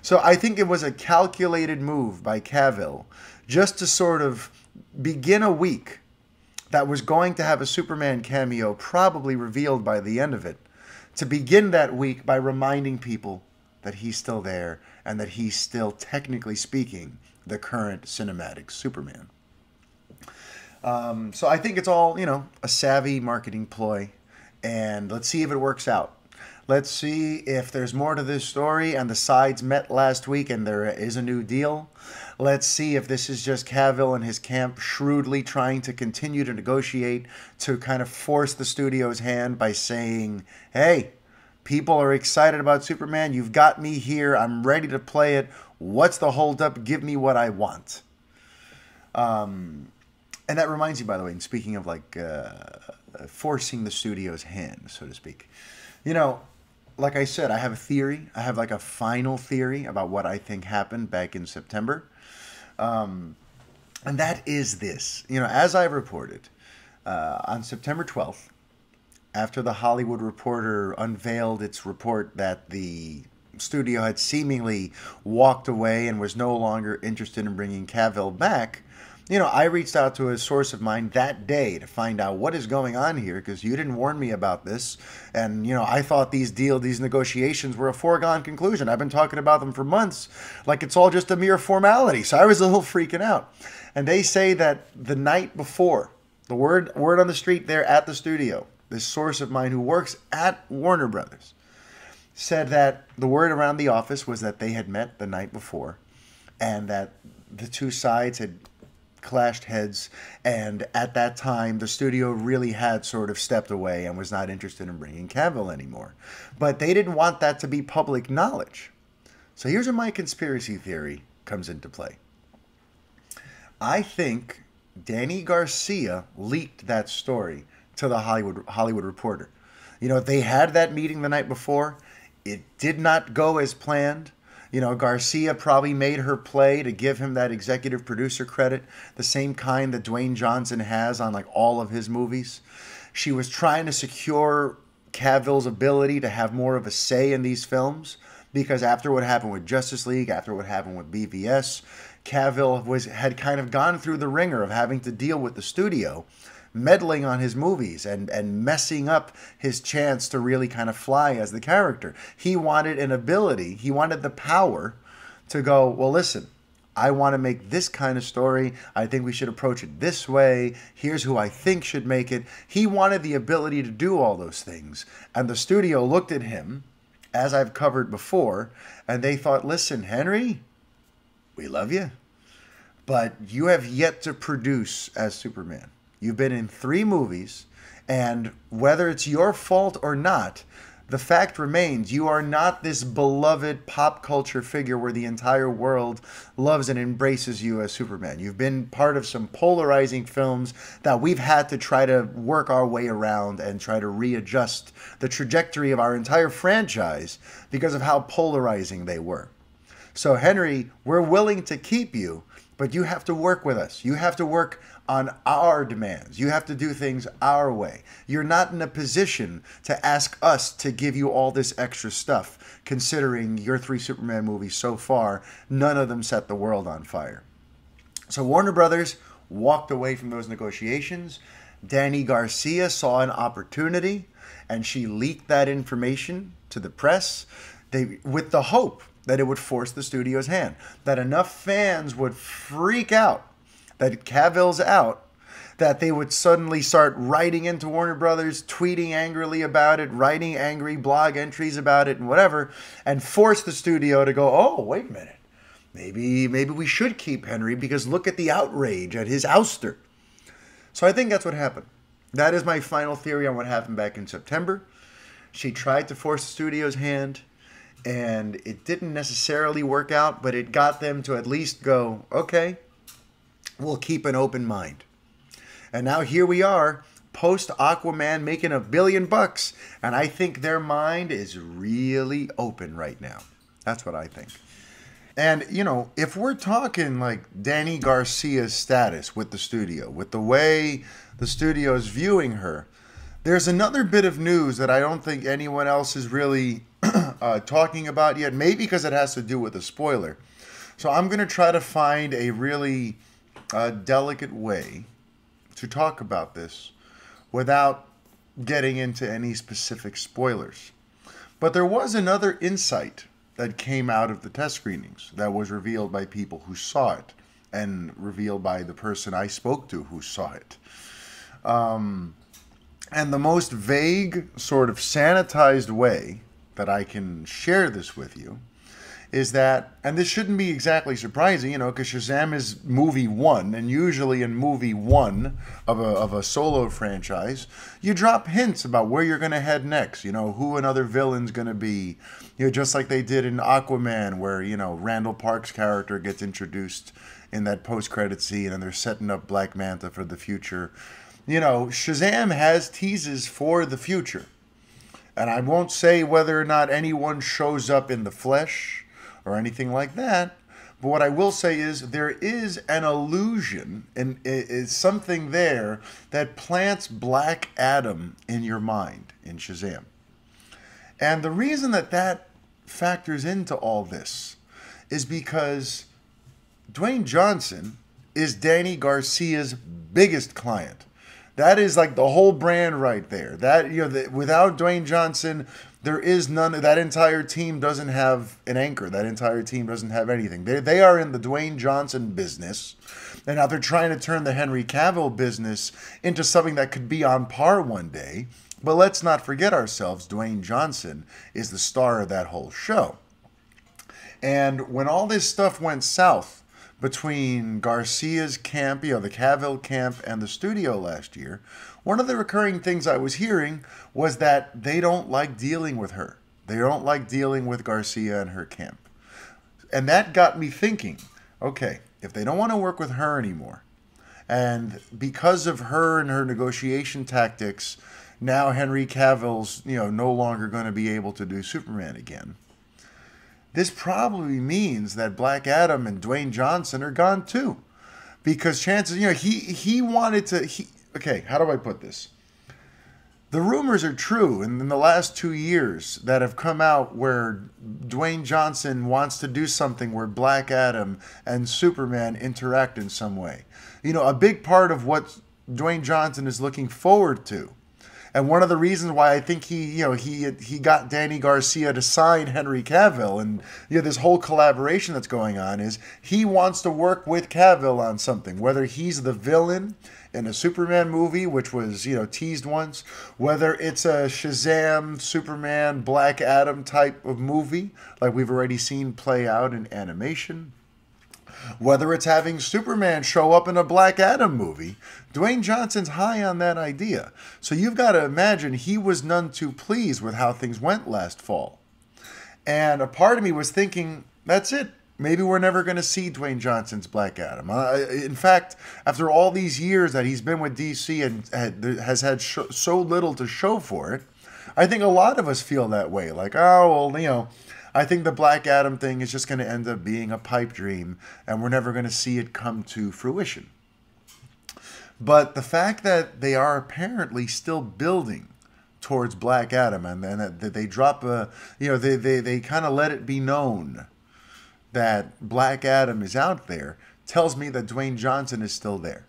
So I think it was a calculated move by Cavill just to sort of begin a week that was going to have a Superman cameo probably revealed by the end of it, to begin that week by reminding people that he's still there and that he's still, technically speaking, the current cinematic Superman. So I think it's all, a savvy marketing ploy, and let's see if it works out. Let's see if there's more to this story and the sides met last week and there is a new deal. Let's see if this is just Cavill and his camp shrewdly trying to continue to negotiate to kind of force the studio's hand by saying, hey, People are excited about Superman. You've got me here. I'm ready to play it. What's the holdup? Give me what I want. And that reminds you, by the way, and speaking of like forcing the studio's hand, so to speak. You know, like I said, I have a theory. I have like a final theory about what I think happened back in September. And that is this. You know, as I reported, on September 12th, after The Hollywood Reporter unveiled its report that the studio had seemingly walked away and was no longer interested in bringing Cavill back, you know, I reached out to a source of mine that day to find out what is going on here, because you didn't warn me about this. And, you know, I thought these negotiations were a foregone conclusion. I've been talking about them for months, like it's all just a mere formality. So I was a little freaking out. And they say that the night before, the word on the street there at the studio, this source of mine who works at Warner Brothers, said that the word around the office was that they had met the night before and that the two sides had clashed heads, and at that time the studio really had sort of stepped away and was not interested in bringing Cavill anymore. But they didn't want that to be public knowledge. So here's where my conspiracy theory comes into play. I think Danny Garcia leaked that story to the Hollywood Reporter. You know, they had that meeting the night before. It did not go as planned. You know, Garcia probably made her play to give him that executive producer credit, the same kind that Dwayne Johnson has on like all of his movies. She was trying to secure Cavill's ability to have more of a say in these films, because after what happened with Justice League, after what happened with BVS, Cavill had kind of gone through the ringer of having to deal with the studio meddling on his movies and messing up his chance to really kind of fly as the character. He wanted an ability, he wanted the power to go, well, listen, I want to make this kind of story. I think we should approach it this way. Here's who I think should make it. He wanted the ability to do all those things. And the studio looked at him, as I've covered before, and they thought, listen, Henry, we love you, but you have yet to produce as Superman. You've been in 3 movies, and whether it's your fault or not, the fact remains you are not this beloved pop culture figure where the entire world loves and embraces you as Superman. You've been part of some polarizing films that we've had to try to work our way around and try to readjust the trajectory of our entire franchise because of how polarizing they were. So, Henry, we're willing to keep you, but you have to work with us. You have to work on our demands. You have to do things our way. You're not in a position to ask us to give you all this extra stuff, considering your 3 Superman movies so far, none of them set the world on fire. So Warner Brothers walked away from those negotiations. Danny Garcia saw an opportunity, and she leaked that information to the press with the hope that it would force the studio's hand, that enough fans would freak out that Cavill's out, that they would suddenly start writing into Warner Brothers, tweeting angrily about it, writing angry blog entries about it and whatever, and force the studio to go, oh, wait a minute, maybe we should keep Henry because look at the outrage at his ouster. So I think that's what happened. That is my final theory on what happened back in September. She tried to force the studio's hand, and it didn't necessarily work out, but it got them to at least go, okay, we'll keep an open mind. And now here we are, post Aquaman making $1 billion, and I think their mind is really open right now. That's what I think. And, you know, if we're talking like Danny Garcia's status with the studio, with the way the studio is viewing her, there's another bit of news that I don't think anyone else is really talking about yet, maybe because it has to do with a spoiler. So I'm going to try to find a really delicate way to talk about this without getting into any specific spoilers. But there was another insight that came out of the test screenings that was revealed by people who saw it and revealed by the person I spoke to who saw it. And the most vague, sort of sanitized way that I can share this with you is that, and this shouldn't be exactly surprising, because Shazam is movie one, and usually in movie one of a solo franchise, you drop hints about where you're going to head next, who another villain's going to be, just like they did in Aquaman, where, Randall Park's character gets introduced in that post-credit scene, and they're setting up Black Manta for the future. Shazam has teases for the future. And I won't say whether or not anyone shows up in the flesh or anything like that. But what I will say is there is an illusion and is something there that plants Black Adam in your mind in Shazam. And the reason that factors into all this is because Dwayne Johnson is Danny Garcia's biggest client. That is like the whole brand right there. That without Dwayne Johnson, there is none. That entire team doesn't have an anchor. That entire team doesn't have anything. They are in the Dwayne Johnson business, and now they're trying to turn the Henry Cavill business into something that could be on par one day. But let's not forget ourselves. Dwayne Johnson is the star of that whole show. And when all this stuff went south between Garcia's camp, the Cavill camp, and the studio last year, one of the recurring things I was hearing was that they don't like dealing with her. They don't like dealing with Garcia and her camp. And that got me thinking, okay, if they don't want to work with her anymore, and because of her and her negotiation tactics, now Henry Cavill's, no longer going to be able to do Superman again. This probably means that Black Adam and Dwayne Johnson are gone too. Because chances, he wanted to, okay, how do I put this? The rumors are true in the last 2 years that have come out where Dwayne Johnson wants to do something where Black Adam and Superman interact in some way. A big part of what Dwayne Johnson is looking forward to. And one of the reasons why I think he got Danny Garcia to sign Henry Cavill and this whole collaboration that's going on is he wants to work with Cavill on something, whether he's the villain in a Superman movie, which was teased once, whether it's a Shazam, Superman, Black Adam type of movie like we've already seen play out in animation, whether it's having Superman show up in a Black Adam movie. Dwayne Johnson's high on that idea. So you've got to imagine he was none too pleased with how things went last fall. And a part of me was thinking, that's it. Maybe we're never going to see Dwayne Johnson's Black Adam. In fact, after all these years that he's been with DC and has had so little to show for it, I think a lot of us feel that way. Like, oh, well, I think the Black Adam thing is just going to end up being a pipe dream, and we're never going to see it come to fruition. But the fact that they are apparently still building towards Black Adam, and then that they drop they kind of let it be known that Black Adam is out there, tells me that Dwayne Johnson is still there.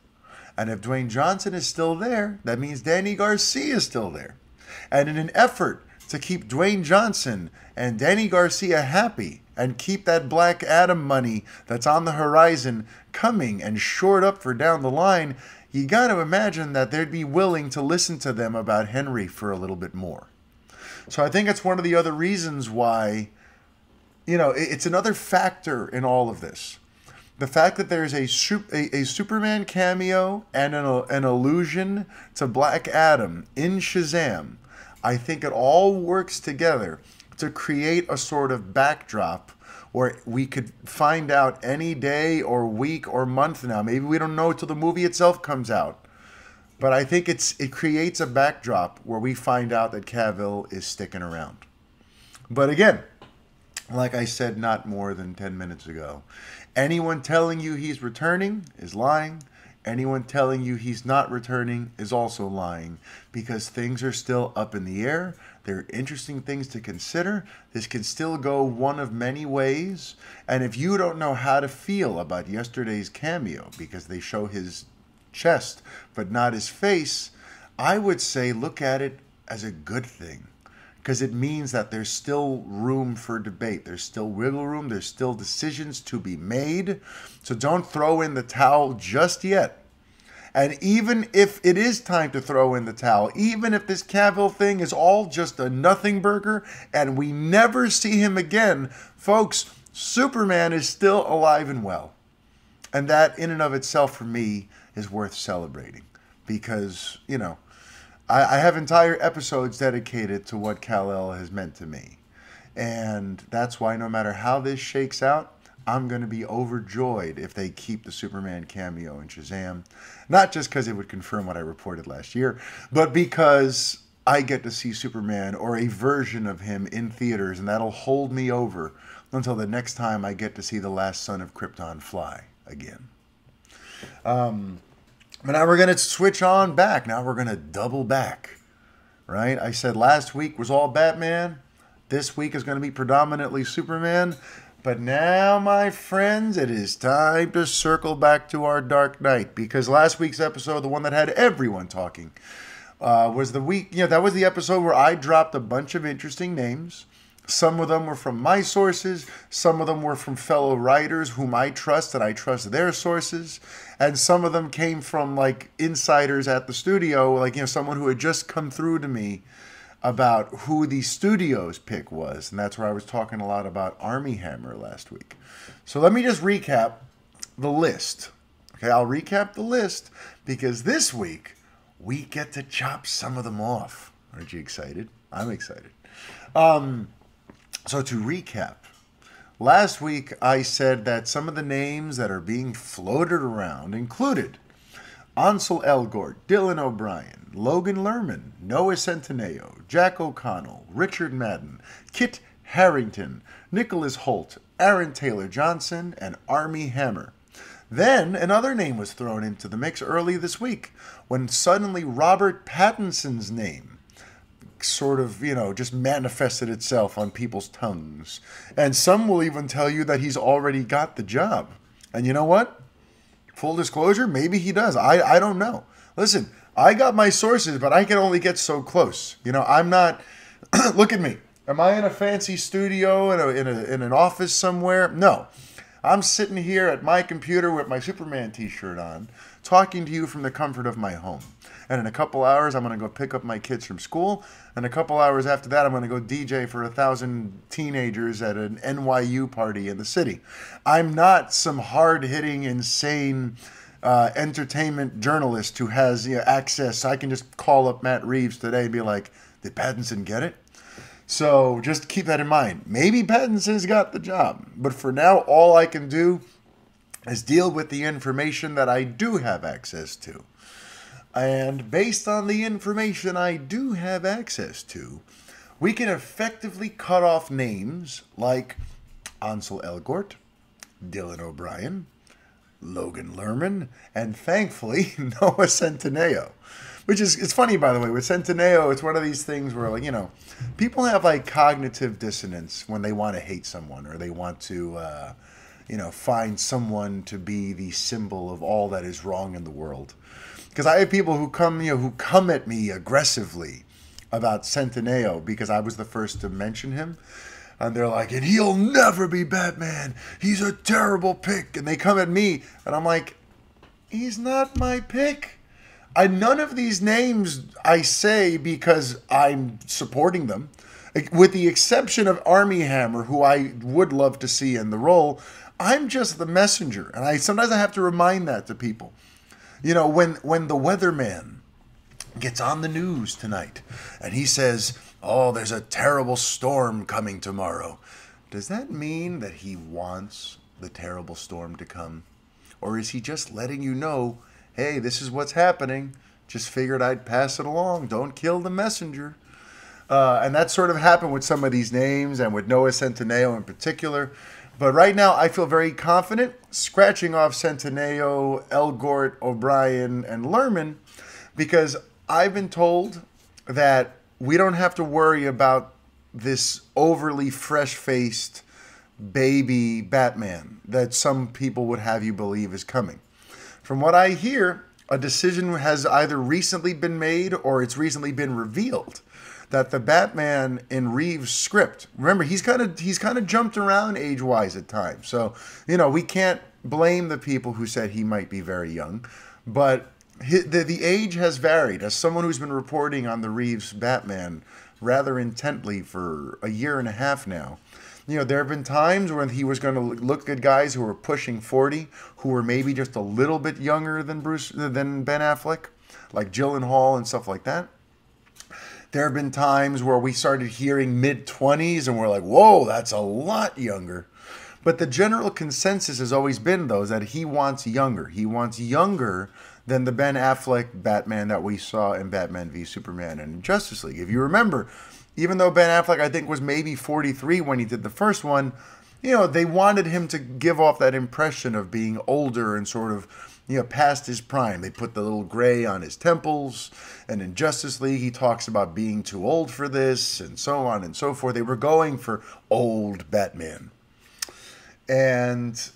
And if Dwayne Johnson is still there, that means Danny Garcia is still there. And in an effort to keep Dwayne Johnson and Danny Garcia happy and keep that Black Adam money that's on the horizon coming and shored up for down the line, you got to imagine that they'd be willing to listen to them about Henry for a little bit more. So I think it's one of the other reasons why, it's another factor in all of this. The fact that there's a Superman cameo and an allusion to Black Adam in Shazam, I think it all works together to create a sort of backdrop where we could find out any day or week or month now. Maybe we don't know till the movie itself comes out. But I think it creates a backdrop where we find out that Cavill is sticking around. But again, like I said not more than 10 minutes ago, anyone telling you he's returning is lying. Anyone telling you he's not returning is also lying, because things are still up in the air. There are interesting things to consider. This can still go one of many ways. And if you don't know how to feel about yesterday's cameo, because they show his chest but not his face, I would say look at it as a good thing, because it means that there's still room for debate. There's still wiggle room. There's still decisions to be made. So don't throw in the towel just yet. And even if it is time to throw in the towel, even if this Cavill thing is all just a nothing burger and we never see him again, folks, Superman is still alive and well. And that in and of itself for me is worth celebrating. Because, I have entire episodes dedicated to what Kal-El has meant to me. And that's why no matter how this shakes out, I'm going to be overjoyed if they keep the Superman cameo in Shazam. Not just because it would confirm what I reported last year, but because I get to see Superman or a version of him in theaters, and that'll hold me over until the next time I get to see the last son of Krypton fly again. But now we're going to switch on back. Now we're going to double back, right? I said last week was all Batman. This week is going to be predominantly Superman. But now, my friends, it is time to circle back to our Dark Knight. Because last week's episode, the one that had everyone talking, was the week, that was the episode where I dropped a bunch of interesting names. Some of them were from my sources. Some of them were from fellow writers whom I trust, and I trust their sources. And some of them came from, insiders at the studio, someone who had just come through to me about who the studio's pick was. And that's where I was talking a lot about Armie Hammer last week. So let me just recap the list. Okay, I'll recap the list because this week we get to chop some of them off. Aren't you excited? I'm excited. So to recap, last week I said that some of the names that are being floated around included Ansel Elgort, Dylan O'Brien, Logan Lerman, Noah Centineo, Jack O'Connell, Richard Madden, Kit Harington, Nicholas Hoult, Aaron Taylor Johnson, and Armie Hammer. Then another name was thrown into the mix early this week when suddenly Robert Pattinson's name sort of, just manifested itself on people's tongues. And some will even tell you that he's already got the job. And you know what? Full disclosure, maybe he does. I don't know. Listen, I got my sources, but I can only get so close. I'm not... Look at me. Am I in a fancy studio in an office somewhere? No. I'm sitting here at my computer with my Superman t-shirt on, talking to you from the comfort of my home. And in a couple hours, I'm going to go pick up my kids from school. And a couple hours after that, I'm going to go DJ for 1,000 teenagers at an NYU party in the city. I'm not some hard-hitting, insane entertainment journalist who has access. I can just call up Matt Reeves today and be like, did Pattinson get it? So just keep that in mind. Maybe Pattinson's got the job. But for now, all I can do is deal with the information that I do have access to. And based on the information I do have access to, we can effectively cut off names like Ansel Elgort, Dylan O'Brien, Logan Lerman, and thankfully Noah Centineo. Which is, it's funny, by the way, with Centineo, it's one of these things where, people have, cognitive dissonance when they want to hate someone or they want to, find someone to be the symbol of all that is wrong in the world. Because I have people who come at me aggressively about Centineo because I was the first to mention him. And they're like, and he'll never be Batman. He's a terrible pick. And they come at me, and I'm like, he's not my pick. None of these names I say because I'm supporting them. With the exception of Armie Hammer, who I would love to see in the role, I'm just the messenger. And sometimes I have to remind that to people. When the weatherman gets on the news tonight and he says, oh, there's a terrible storm coming tomorrow. Does that mean that he wants the terrible storm to come? Or is he just letting you know, hey, this is what's happening. Just figured I'd pass it along. Don't kill the messenger. And that sort of happened with some of these names and with Noah Centineo in particular. But right now, I feel very confident scratching off Centineo, Elgort, O'Brien, and Lerman because I've been told that we don't have to worry about this overly fresh-faced baby Batman that some people would have you believe is coming. From what I hear, a decision has either recently been made or it's recently been revealed that the Batman in Reeves' script, remember, he's kind of jumped around age-wise at times. So, we can't blame the people who said he might be very young. But the age has varied. As someone who's been reporting on the Reeves Batman rather intently for a year and a half now, There have been times when he was going to look at guys who were pushing 40, who were maybe just a little bit younger than Ben Affleck, like Gyllenhaal and stuff like that. There have been times where we started hearing mid-20s and we're like, whoa, that's a lot younger. But the general consensus has always been, though, is that he wants younger. He wants younger than the Ben Affleck Batman that we saw in Batman v Superman and Justice League. If you remember, even though Ben Affleck, I think, was maybe 43 when he did the first one, they wanted him to give off that impression of being older and sort of, past his prime. They put the little gray on his temples, and in Justice League, he talks about being too old for this, and so on and so forth. They were going for old Batman. And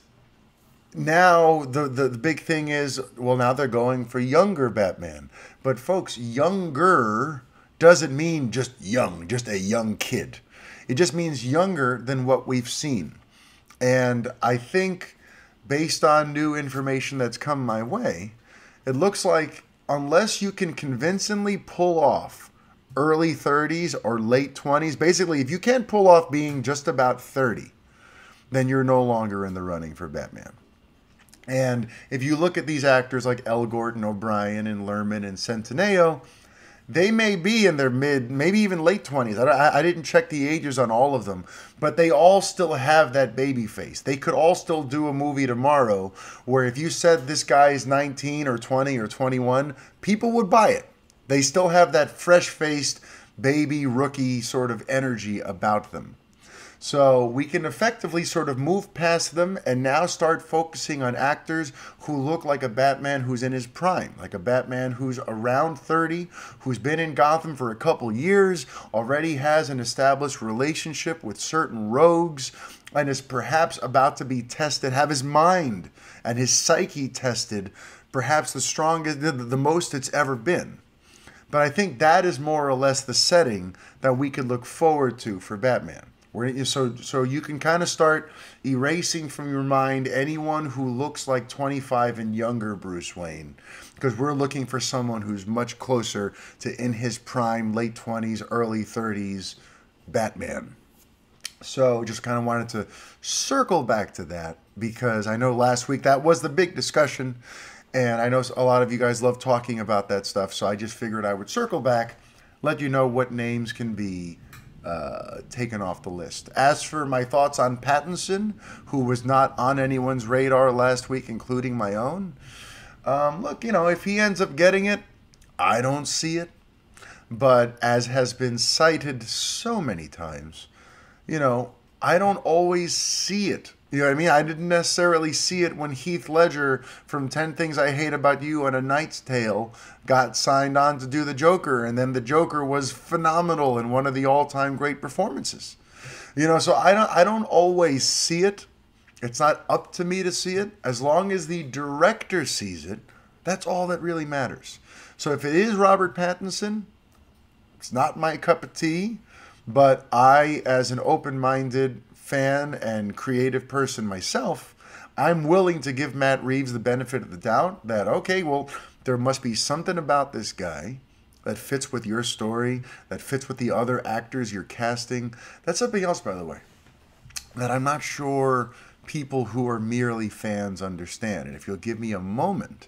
now the big thing is, well, now they're going for younger Batman. But folks, younger doesn't mean just young, just a young kid. It just means younger than what we've seen. And I think based on new information that's come my way, it looks like unless you can convincingly pull off early 30s or late 20s, basically if you can't pull off being just about 30, then you're no longer in the running for Batman. And if you look at these actors like Elgort and O'Brien and Lerman and Centineo, they may be in their mid, maybe even late 20s. I didn't check the ages on all of them, but they all still have that baby face. They could all still do a movie tomorrow where if you said this guy is 19 or 20 or 21, people would buy it. They still have that fresh-faced baby rookie sort of energy about them. So we can effectively sort of move past them and now start focusing on actors who look like a Batman who's in his prime, like a Batman who's around 30, who's been in Gotham for a couple years, already has an established relationship with certain rogues, and is perhaps about to be tested, have his mind and his psyche tested, perhaps the strongest, the most it's ever been. But I think that is more or less the setting that we could look forward to for Batman. So you can kind of start erasing from your mind anyone who looks like 25 and younger Bruce Wayne, because we're looking for someone who's much closer to in his prime, late 20s, early 30s Batman. So just kind of wanted to circle back to that, because I know last week that was the big discussion, and I know a lot of you guys love talking about that stuff, so I just figured I would circle back, let you know what names can be taken off the list. As for my thoughts on Pattinson, who was not on anyone's radar last week, including my own, look, if he ends up getting it, I don't see it. But as has been cited so many times, I don't always see it. You know what I mean? I didn't necessarily see it when Heath Ledger from 10 Things I Hate About You and A Knight's Tale got signed on to do the Joker, and then the Joker was phenomenal and one of the all-time great performances. So I don't always see it. It's not up to me to see it. As long as the director sees it, that's all that really matters. So if it is Robert Pattinson, it's not my cup of tea, but I, as an open-minded fan and creative person myself, I'm willing to give Matt Reeves the benefit of the doubt that, okay, well, there must be something about this guy that fits with your story, that fits with the other actors you're casting. That's something else, by the way, that I'm not sure people who are merely fans understand. And if you'll give me a moment,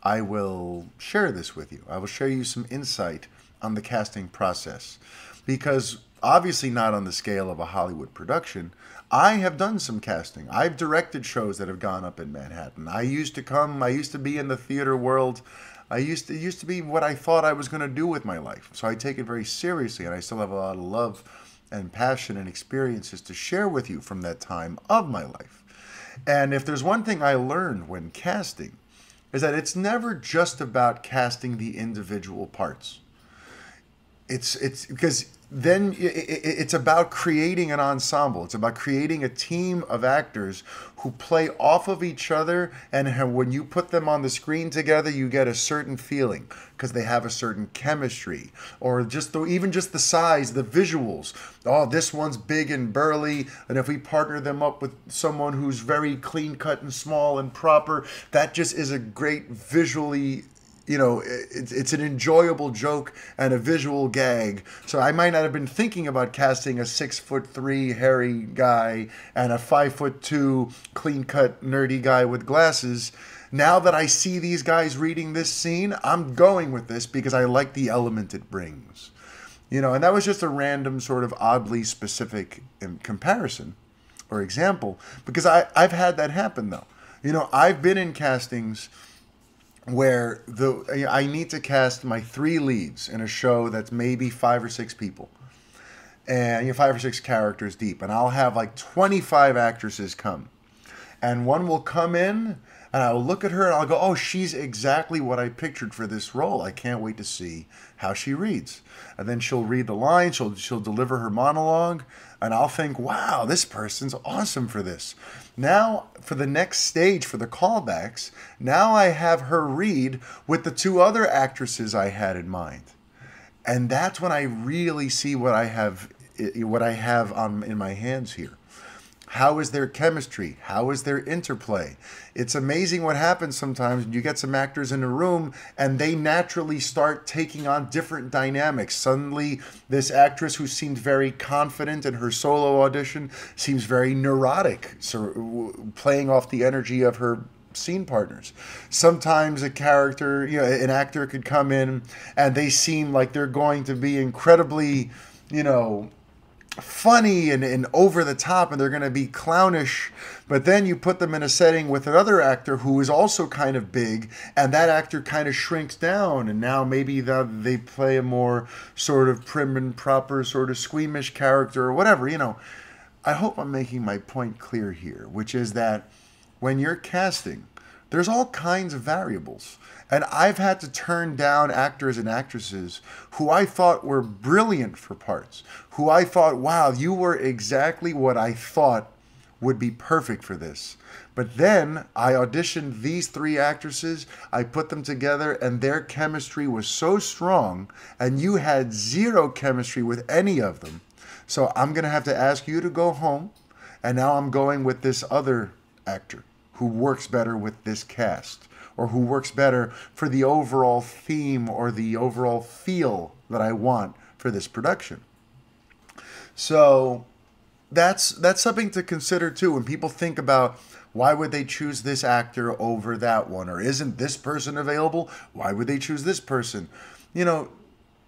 I will share this with you. I will share you some insight on the casting process, because obviously not on the scale of a Hollywood production. I have done some casting. I've directed shows that have gone up in Manhattan. I used to be in the theater world. It used to be what I thought I was going to do with my life. So I take it very seriously, and I still have a lot of love and passion and experiences to share with you from that time of my life. And if there's one thing I learned when casting, is that it's never just about casting the individual parts. It's because then it's about creating an ensemble. It's about creating a team of actors who play off of each other, and when you put them on the screen together, you get a certain feeling because they have a certain chemistry, or even just the size, the visuals. Oh, this one's big and burly, and if we partner them up with someone who's very clean cut and small and proper, that just is a great visually it's an enjoyable joke and a visual gag. So I might not have been thinking about casting a 6'3" hairy guy and a 5'2" clean-cut nerdy guy with glasses. Now that I see these guys reading this scene, I'm going with this because I like the element it brings. And that was just a random sort of oddly specific comparison or example, because I've had that happen though. I've been in castings where I need to cast my 3 leads in a show that's maybe 5 or 6 people, and 5 or 6 characters deep, and I'll have like 25 actresses come, and one will come in, and I'll look at her and I'll go, oh, she's exactly what I pictured for this role. I can't wait to see how she reads. And then she'll read the line, she'll deliver her monologue, and I'll think, wow, this person's awesome for this. Now, for the next stage, for the callbacks, now I have her read with the 2 other actresses I had in mind. And that's when I really see what I have in my hands here. How is their chemistry? How is their interplay? It's amazing what happens sometimes. You get some actors in a room and they naturally start taking on different dynamics. Suddenly, this actress who seemed very confident in her solo audition seems very neurotic, so playing off the energy of her scene partners. Sometimes a character, an actor could come in and they seem like they're going to be incredibly, funny and over the top, and they're going to be clownish, but then you put them in a setting with another actor who is also kind of big, and that actor kind of shrinks down, and now maybe they play a more sort of prim and proper sort of squeamish character or whatever. I hope I'm making my point clear here, which is that when you're casting, there's all kinds of variables. And I've had to turn down actors and actresses who I thought were brilliant for parts, who I thought, wow, you were exactly what I thought would be perfect for this. But then I auditioned these 3 actresses, I put them together, and their chemistry was so strong, and you had 0 chemistry with any of them. So I'm going to have to ask you to go home, and now I'm going with this other actor who works better with this cast, or who works better for the overall theme or the overall feel that I want for this production. So that's something to consider too when people think about, why would they choose this actor over that one? Or isn't this person available? Why would they choose this person?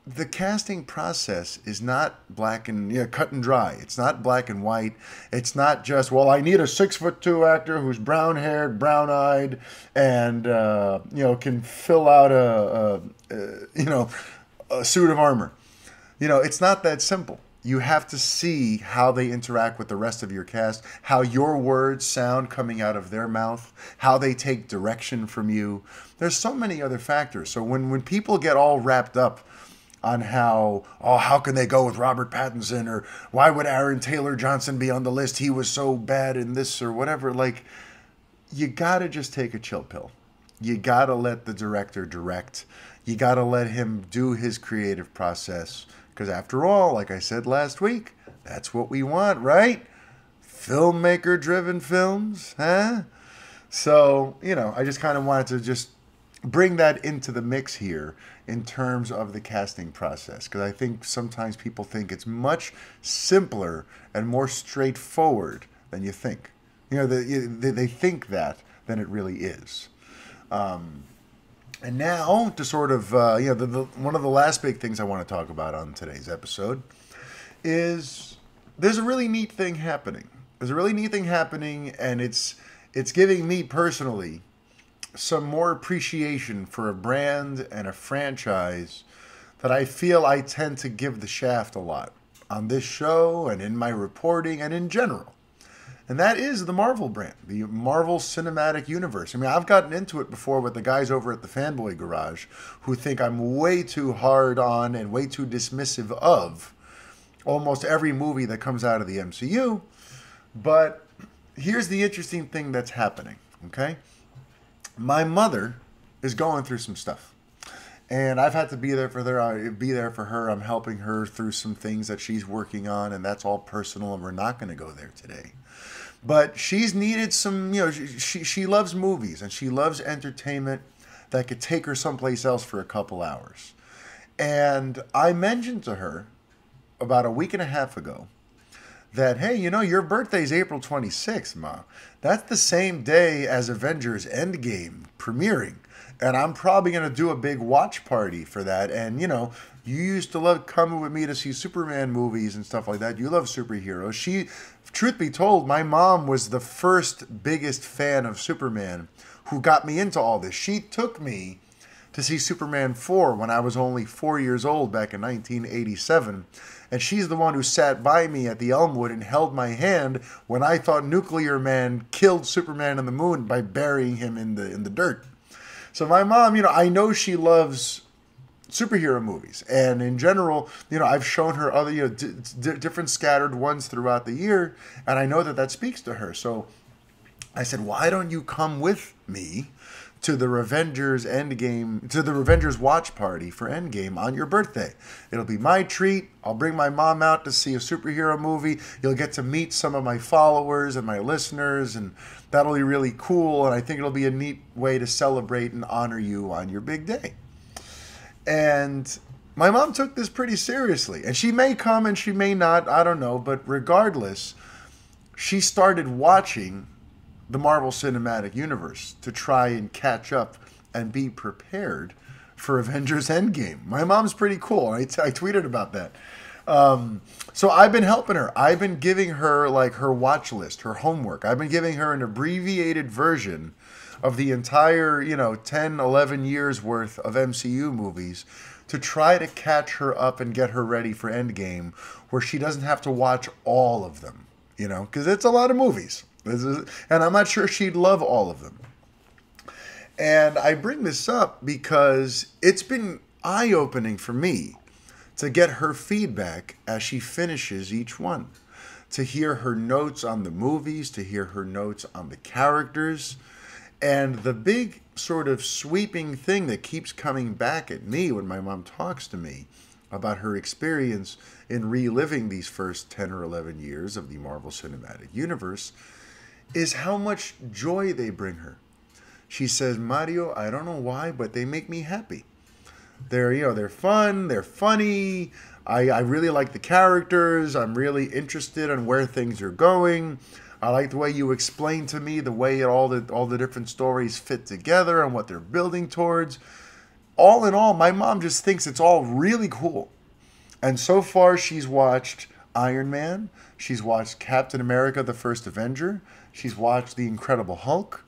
The casting process is not cut and dry. It's not black and white. It's not just, well, I need a 6'2" actor who's brown haired, brown eyed, and can fill out a suit of armor. It's not that simple. You have to see how they interact with the rest of your cast, how your words sound coming out of their mouth, how they take direction from you. There's so many other factors. So when people get all wrapped up on how can they go with Robert Pattinson, or why would Aaron Taylor Johnson be on the list? He was so bad in this or whatever. Like, you got to just take a chill pill. You got to let the director direct. You got to let him do his creative process. Because after all, like I said last week, that's what we want, right? Filmmaker-driven films, huh? So, I just kind of wanted to just bring that into the mix here in terms of the casting process, because I think sometimes people think it's much simpler and more straightforward than you think. They think that than it really is. And now to sort of, one of the last big things I want to talk about on today's episode is there's a really neat thing happening. There's a really neat thing happening, and it's giving me personally some more appreciation for a brand and a franchise that I feel I tend to give the shaft a lot on this show and in my reporting and in general. And that is the Marvel brand, the Marvel Cinematic Universe. I mean, I've gotten into it before with the guys over at the Fanboy Garage who think I'm way too hard on and way too dismissive of almost every movie that comes out of the MCU. But here's the interesting thing that's happening, okay? My mother is going through some stuff. And I've had to be there for her. I'm helping her through some things that she's working on, and that's all personal, and we're not going to go there today. But she's needed some, she loves movies, and she loves entertainment, that could take her someplace else for a couple hours. And I mentioned to her about a week and a half ago that, hey, you know, your birthday's April 26th, Ma. That's the same day as Avengers Endgame premiering. And I'm probably going to do a big watch party for that. And, you know, you used to love coming with me to see Superman movies and stuff like that. You love superheroes. Truth be told, my mom was the first biggest fan of Superman who got me into all this. She took me to see Superman 4 when I was only 4 years old back in 1987. And she's the one who sat by me at the Elmwood and held my hand when I thought Nuclear Man killed Superman on the moon by burying him in the dirt. So my mom, you know, I know she loves superhero movies. And in general, you know, I've shown her other, you know, different scattered ones throughout the year. And I know that that speaks to her. So I said, why don't you come with me to the Avengers Endgame, to the Avengers watch party for Endgame on your birthday? It'll be my treat. I'll bring my mom out to see a superhero movie. You'll get to meet some of my followers and my listeners, and that'll be really cool. And I think it'll be a neat way to celebrate and honor you on your big day. And my mom took this pretty seriously. And she may come and she may not, I don't know. But regardless, she started watching the Marvel Cinematic Universe to try and catch up and be prepared for Avengers Endgame. My mom's pretty cool. I tweeted about that. So I've been helping her. I've been giving her like her watch list, her homework. I've been giving her an abbreviated version of the entire, you know, 10, 11 years worth of MCU movies to try to catch her up and get her ready for Endgame, where she doesn't have to watch all of them, you know, because it's a lot of movies. And I'm not sure she'd love all of them. And I bring this up because it's been eye-opening for me to get her feedback as she finishes each one, to hear her notes on the movies, to hear her notes on the characters. And the big sort of sweeping thing that keeps coming back at me when my mom talks to me about her experience in reliving these first 10 or 11 years of the Marvel Cinematic Universe is how much joy they bring her. She says, Mario, I don't know why, but they make me happy. They're, you know, they're fun, they're funny. I really like the characters. I'm really interested in where things are going. I like the way you explain to me the way all the different stories fit together and what they're building towards. All in all, my mom just thinks it's all really cool. And so far, she's watched Iron Man. She's watched Captain America, the First Avenger. She's watched The Incredible Hulk.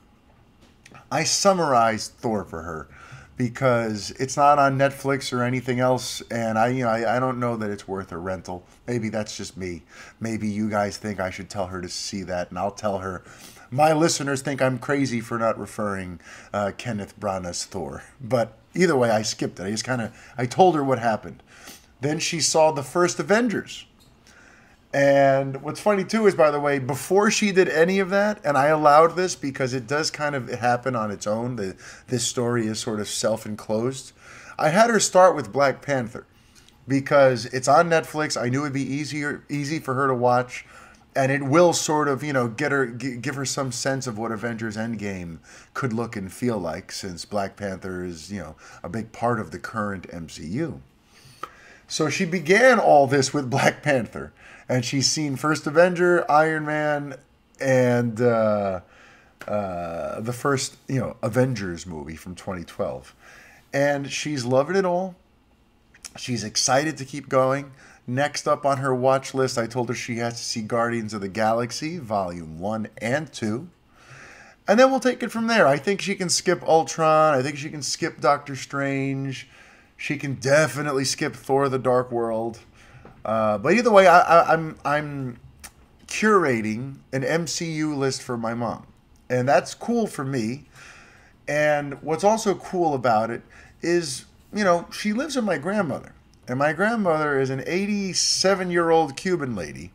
I summarized Thor for her because it's not on Netflix or anything else, and I don't know that it's worth a rental. Maybe that's just me. Maybe you guys think I should tell her to see that, and I'll tell her. My listeners think I'm crazy for not referring Kenneth Branagh's Thor. But either way, I skipped it. I told her what happened. Then she saw the first Avengers. And what's funny too is, by the way, before she did any of that, and I allowed this because it does kind of happen on its own, this story is sort of self-enclosed, I had her start with Black Panther because it's on Netflix. I knew it'd be easy for her to watch, and it will sort of, you know, give her some sense of what Avengers Endgame could look and feel like, since Black Panther is, you know, a big part of the current MCU. So she began all this with Black Panther. And she's seen First Avenger, Iron Man, and the first, you know, Avengers movie from 2012. And she's loving it all. She's excited to keep going. Next up on her watch list, I told her she has to see Guardians of the Galaxy, Volume 1 and 2. And then we'll take it from there. I think she can skip Ultron. I think she can skip Doctor Strange. She can definitely skip Thor: The Dark World. But either way, I'm curating an MCU list for my mom. And that's cool for me. And what's also cool about it is, you know, she lives with my grandmother. And my grandmother is an 87-year-old Cuban lady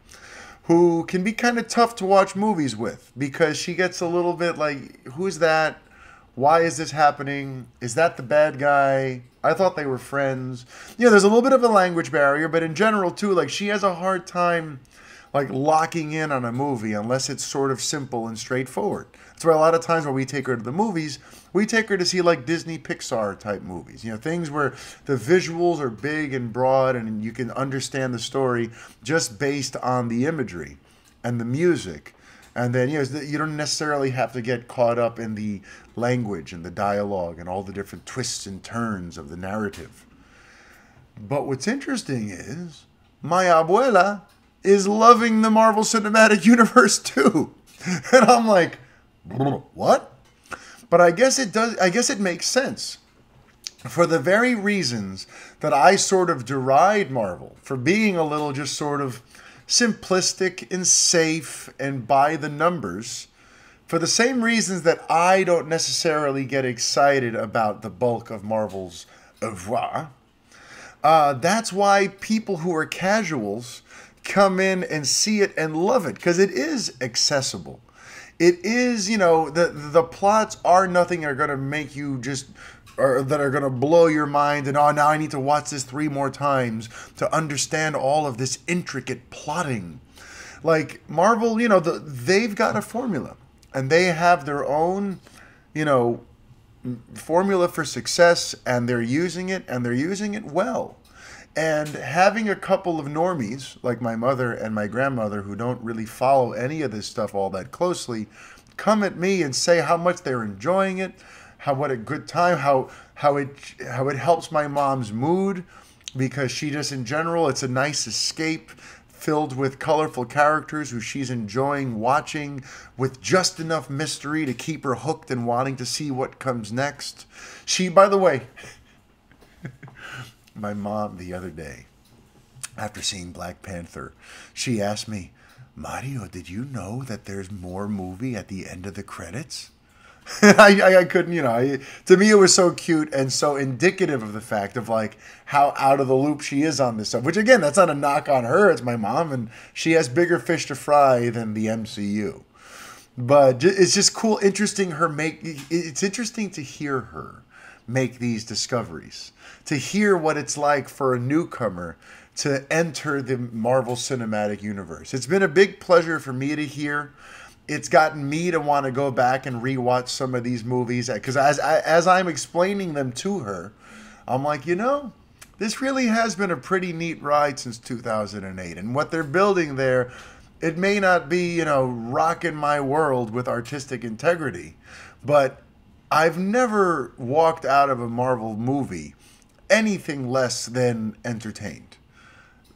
who can be kind of tough to watch movies with because she gets a little bit like, who's that? Why is this happening? Is that the bad guy? I thought they were friends. You know, there's a little bit of a language barrier, but in general, too, like, she has a hard time, like locking in on a movie unless it's sort of simple and straightforward. That's why a lot of times when we take her to the movies, we take her to see like Disney Pixar type movies. You know, things where the visuals are big and broad and you can understand the story just based on the imagery and the music. And then, you know, you don't necessarily have to get caught up in the language and the dialogue and all the different twists and turns of the narrative. But what's interesting is my abuela is loving the Marvel Cinematic Universe too. And I'm like, what? But I guess it does. I guess it makes sense for the very reasons that I sort of deride Marvel for being a little just sort of simplistic and safe and by the numbers. For the same reasons that I don't necessarily get excited about the bulk of Marvel's oeuvre. That's why people who are casuals come in and see it and love it, because it is accessible. It is, you know, the plots are nothing that are going to make you just, or that are going to blow your mind and, oh, now I need to watch this 3 more times to understand all of this intricate plotting. Like Marvel, you know, they've got a formula and they have their own, you know, formula for success, and they're using it and they're using it well. And having a couple of normies, like my mother and my grandmother, who don't really follow any of this stuff all that closely, come at me and say how much they're enjoying it, what a good time, how it helps my mom's mood, because she just, in general, it's a nice escape filled with colorful characters who she's enjoying watching with just enough mystery to keep her hooked and wanting to see what comes next. She, by the way... My mom, the other day, after seeing Black Panther, she asked me, Mario, did you know that there's more movie at the end of the credits? I couldn't, you know, to me it was so cute and so indicative of the fact of like how out of the loop she is on this stuff. Which again, that's not a knock on her, it's my mom, and she has bigger fish to fry than the MCU. But it's just cool, it's interesting to hear her make these discoveries, to hear what it's like for a newcomer to enter the Marvel Cinematic Universe. It's been a big pleasure for me to hear. It's gotten me to want to go back and rewatch some of these movies, because as I'm explaining them to her, I'm like, you know, this really has been a pretty neat ride since 2008. And what they're building there, it may not be, you know, rocking my world with artistic integrity, but I've never walked out of a Marvel movie anything less than entertained.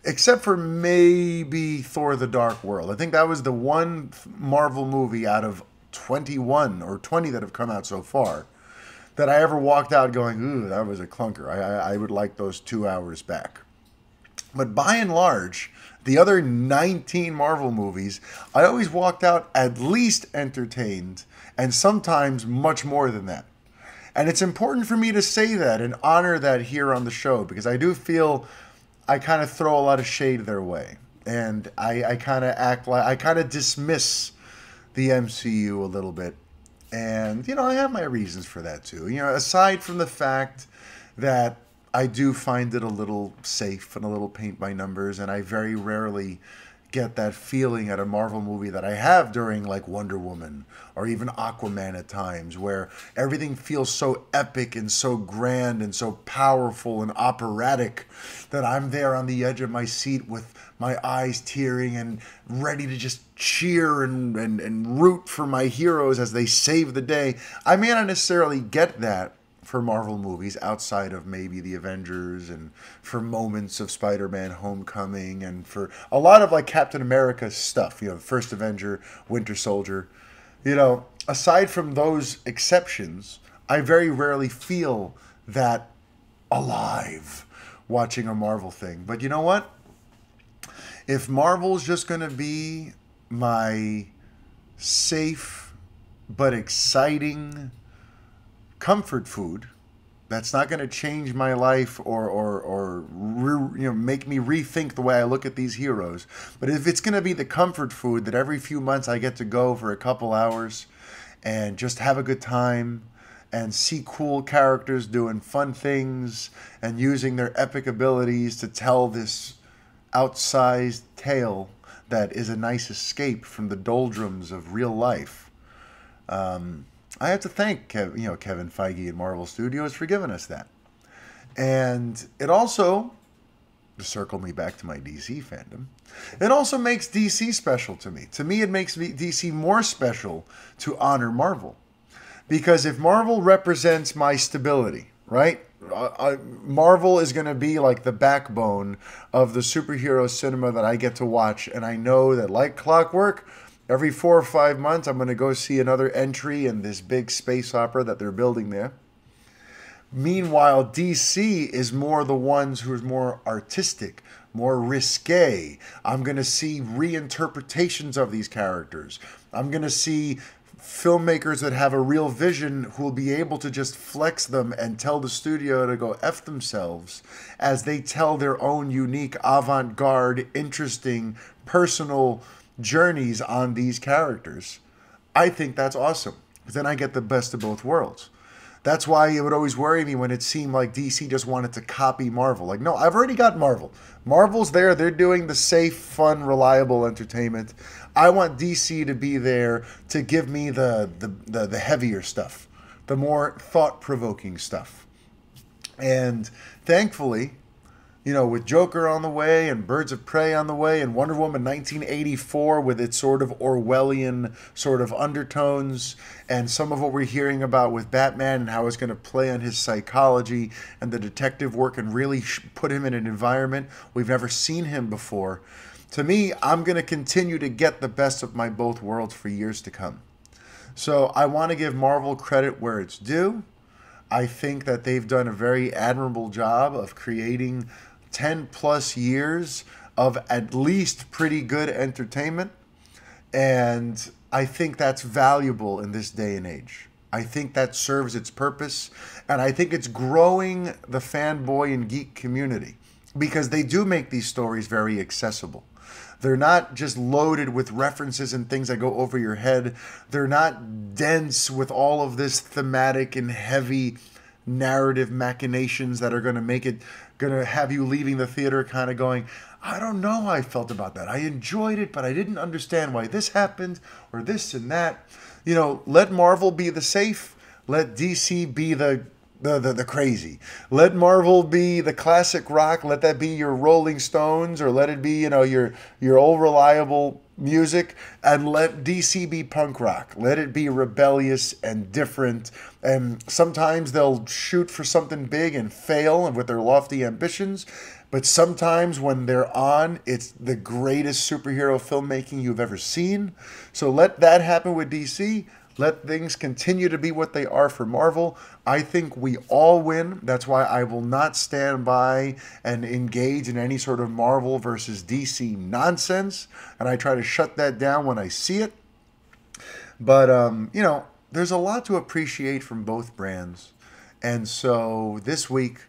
Except for maybe Thor: The Dark World. I think that was the one Marvel movie out of 21 or 20 that have come out so far that I ever walked out going, ooh, that was a clunker. I would like those 2 hours back. But by and large, the other 19 Marvel movies, I always walked out at least entertained, and sometimes much more than that. And it's important for me to say that and honor that here on the show, because I do feel I kind of throw a lot of shade their way. And I kind of act like, I kind of dismiss the MCU a little bit. And, you know, I have my reasons for that too. You know, aside from the fact that I do find it a little safe and a little paint by numbers, and I very rarely get that feeling at a Marvel movie that I have during like Wonder Woman or even Aquaman at times, where everything feels so epic and so grand and so powerful and operatic that I'm there on the edge of my seat with my eyes tearing and ready to just cheer and root for my heroes as they save the day. I may not necessarily get that for Marvel movies outside of maybe the Avengers, and for moments of Spider-Man Homecoming, and for a lot of like Captain America stuff, you know, First Avenger, Winter Soldier. You know, aside from those exceptions, I very rarely feel that alive watching a Marvel thing. But you know what? If Marvel's just going to be my safe but exciting comfort food, that's not going to change my life or you know, make me rethink the way I look at these heroes. But if it's going to be the comfort food that every few months I get to go for a couple hours and just have a good time and see cool characters doing fun things and using their epic abilities to tell this outsized tale that is a nice escape from the doldrums of real life. I have to thank Kevin Feige and Marvel Studios for giving us that. And it also, to circle me back to my DC fandom, it also makes DC special to me. To me, it makes DC more special to honor Marvel. Because if Marvel represents my stability, right? Marvel is going to be like the backbone of the superhero cinema that I get to watch. And I know that like clockwork, every 4 or 5 months, I'm going to go see another entry in this big space opera that they're building there. Meanwhile, DC is more the ones who are more artistic, more risque. I'm going to see reinterpretations of these characters. I'm going to see filmmakers that have a real vision who will be able to just flex them and tell the studio to go F themselves as they tell their own unique, avant-garde, interesting, personal journeys on these characters. I think that's awesome. Because then I get the best of both worlds. That's why it would always worry me when it seemed like DC just wanted to copy Marvel. Like, no, I've already got Marvel. Marvel's there. They're doing the safe, fun, reliable entertainment. I want DC to be there to give me the heavier stuff, the more thought-provoking stuff. And thankfully, with Joker on the way and Birds of Prey on the way and Wonder Woman 1984 with its sort of Orwellian sort of undertones and some of what we're hearing about with Batman and how it's going to play on his psychology and the detective work and really put him in an environment we've never seen him before. To me, I'm going to continue to get the best of my both worlds for years to come. So I want to give Marvel credit where it's due. I think that they've done a very admirable job of creating 10 plus years of at least pretty good entertainment. And I think that's valuable in this day and age. I think that serves its purpose. And I think it's growing the fanboy and geek community because they do make these stories very accessible. They're not just loaded with references and things that go over your head. They're not dense with all of this thematic and heavy narrative machinations that are going to have you leaving the theater kind of going, I don't know how I felt about that. I enjoyed it, but I didn't understand why this happened or this and that. Let Marvel be the safe. Let DC be the crazy. Let Marvel be the classic rock. Let that be your Rolling Stones, or let it be, your old reliable music, and let DC be punk rock. Let it be rebellious and different. And sometimes they'll shoot for something big and fail and with their lofty ambitions. But sometimes when they're on, it's the greatest superhero filmmaking you've ever seen. So let that happen with DC. Let things continue to be what they are for Marvel. I think we all win. That's why I will not stand by and engage in any sort of Marvel versus DC nonsense. And I try to shut that down when I see it. But, there's a lot to appreciate from both brands. And so this week,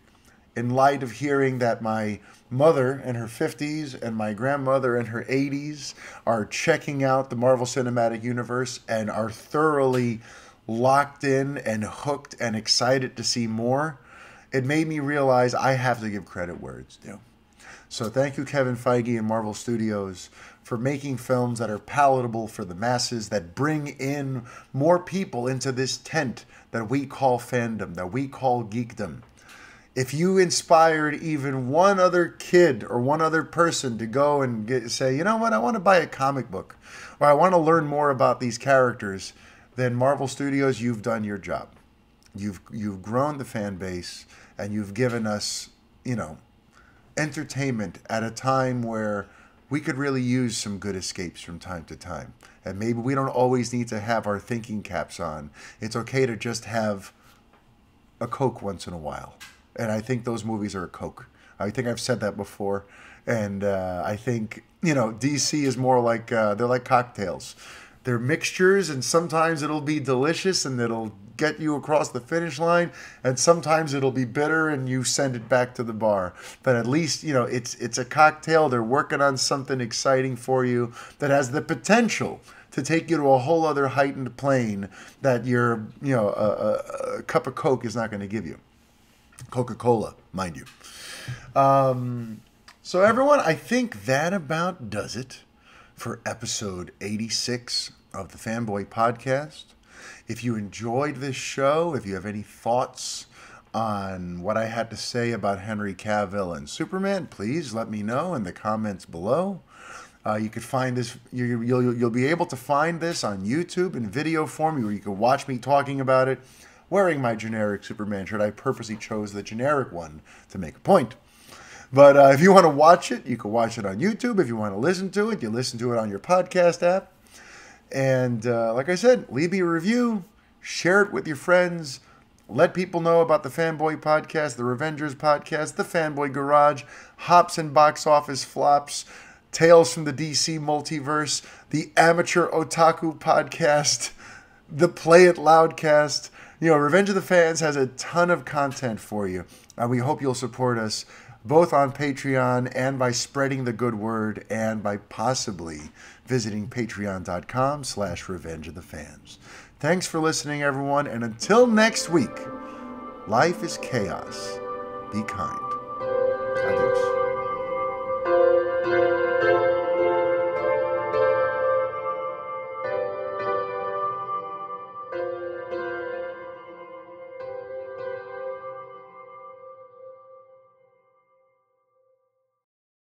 in light of hearing that my mother in her 50s and my grandmother in her 80s are checking out the Marvel Cinematic Universe and are thoroughly locked in and hooked and excited to see more, it made me realize I have to give credit where it's due. So thank you, Kevin Feige and Marvel Studios, for making films that are palatable for the masses, that bring in more people into this tent that we call fandom, that we call geekdom. If you inspired even one other kid or one other person to go and say, you know what, I want to buy a comic book, or I want to learn more about these characters, then Marvel Studios, you've done your job. You've grown the fan base, and you've given us, entertainment at a time where we could really use some good escapes from time to time. And maybe we don't always need to have our thinking caps on. It's okay to just have a Coke once in a while. And I think those movies are a Coke. I think I've said that before. And I think, DC is more like, they're like cocktails. They're mixtures, and sometimes it'll be delicious and it'll get you across the finish line. And sometimes it'll be bitter and you send it back to the bar. But at least, it's a cocktail. They're working on something exciting for you that has the potential to take you to a whole other heightened plane that your, a cup of Coke is not going to give you. Coca-Cola, mind you. So everyone, I think that about does it for episode 86 of the Fanboy podcast. If you enjoyed this show, if you have any thoughts on what I had to say about Henry Cavill and Superman, please let me know in the comments below. You could find this. You'll be able to find this on YouTube in video form, where you can watch me talking about it, wearing my generic Superman shirt. I purposely chose the generic one to make a point. But if you want to watch it, you can watch it on YouTube. If you want to listen to it, you listen to it on your podcast app. And like I said, leave me a review, share it with your friends, let people know about the Fanboy podcast, the Revengers podcast, the Fanboy Garage, Hops and Box Office Flops, Tales from the DC Multiverse, the Amateur Otaku podcast, the Play It Loudcast. Revenge of the Fans has a ton of content for you, and we hope you'll support us both on Patreon and by spreading the good word and by possibly visiting patreon.com/revengeofthefans. Thanks for listening, everyone, and until next week, life is chaos. Be kind.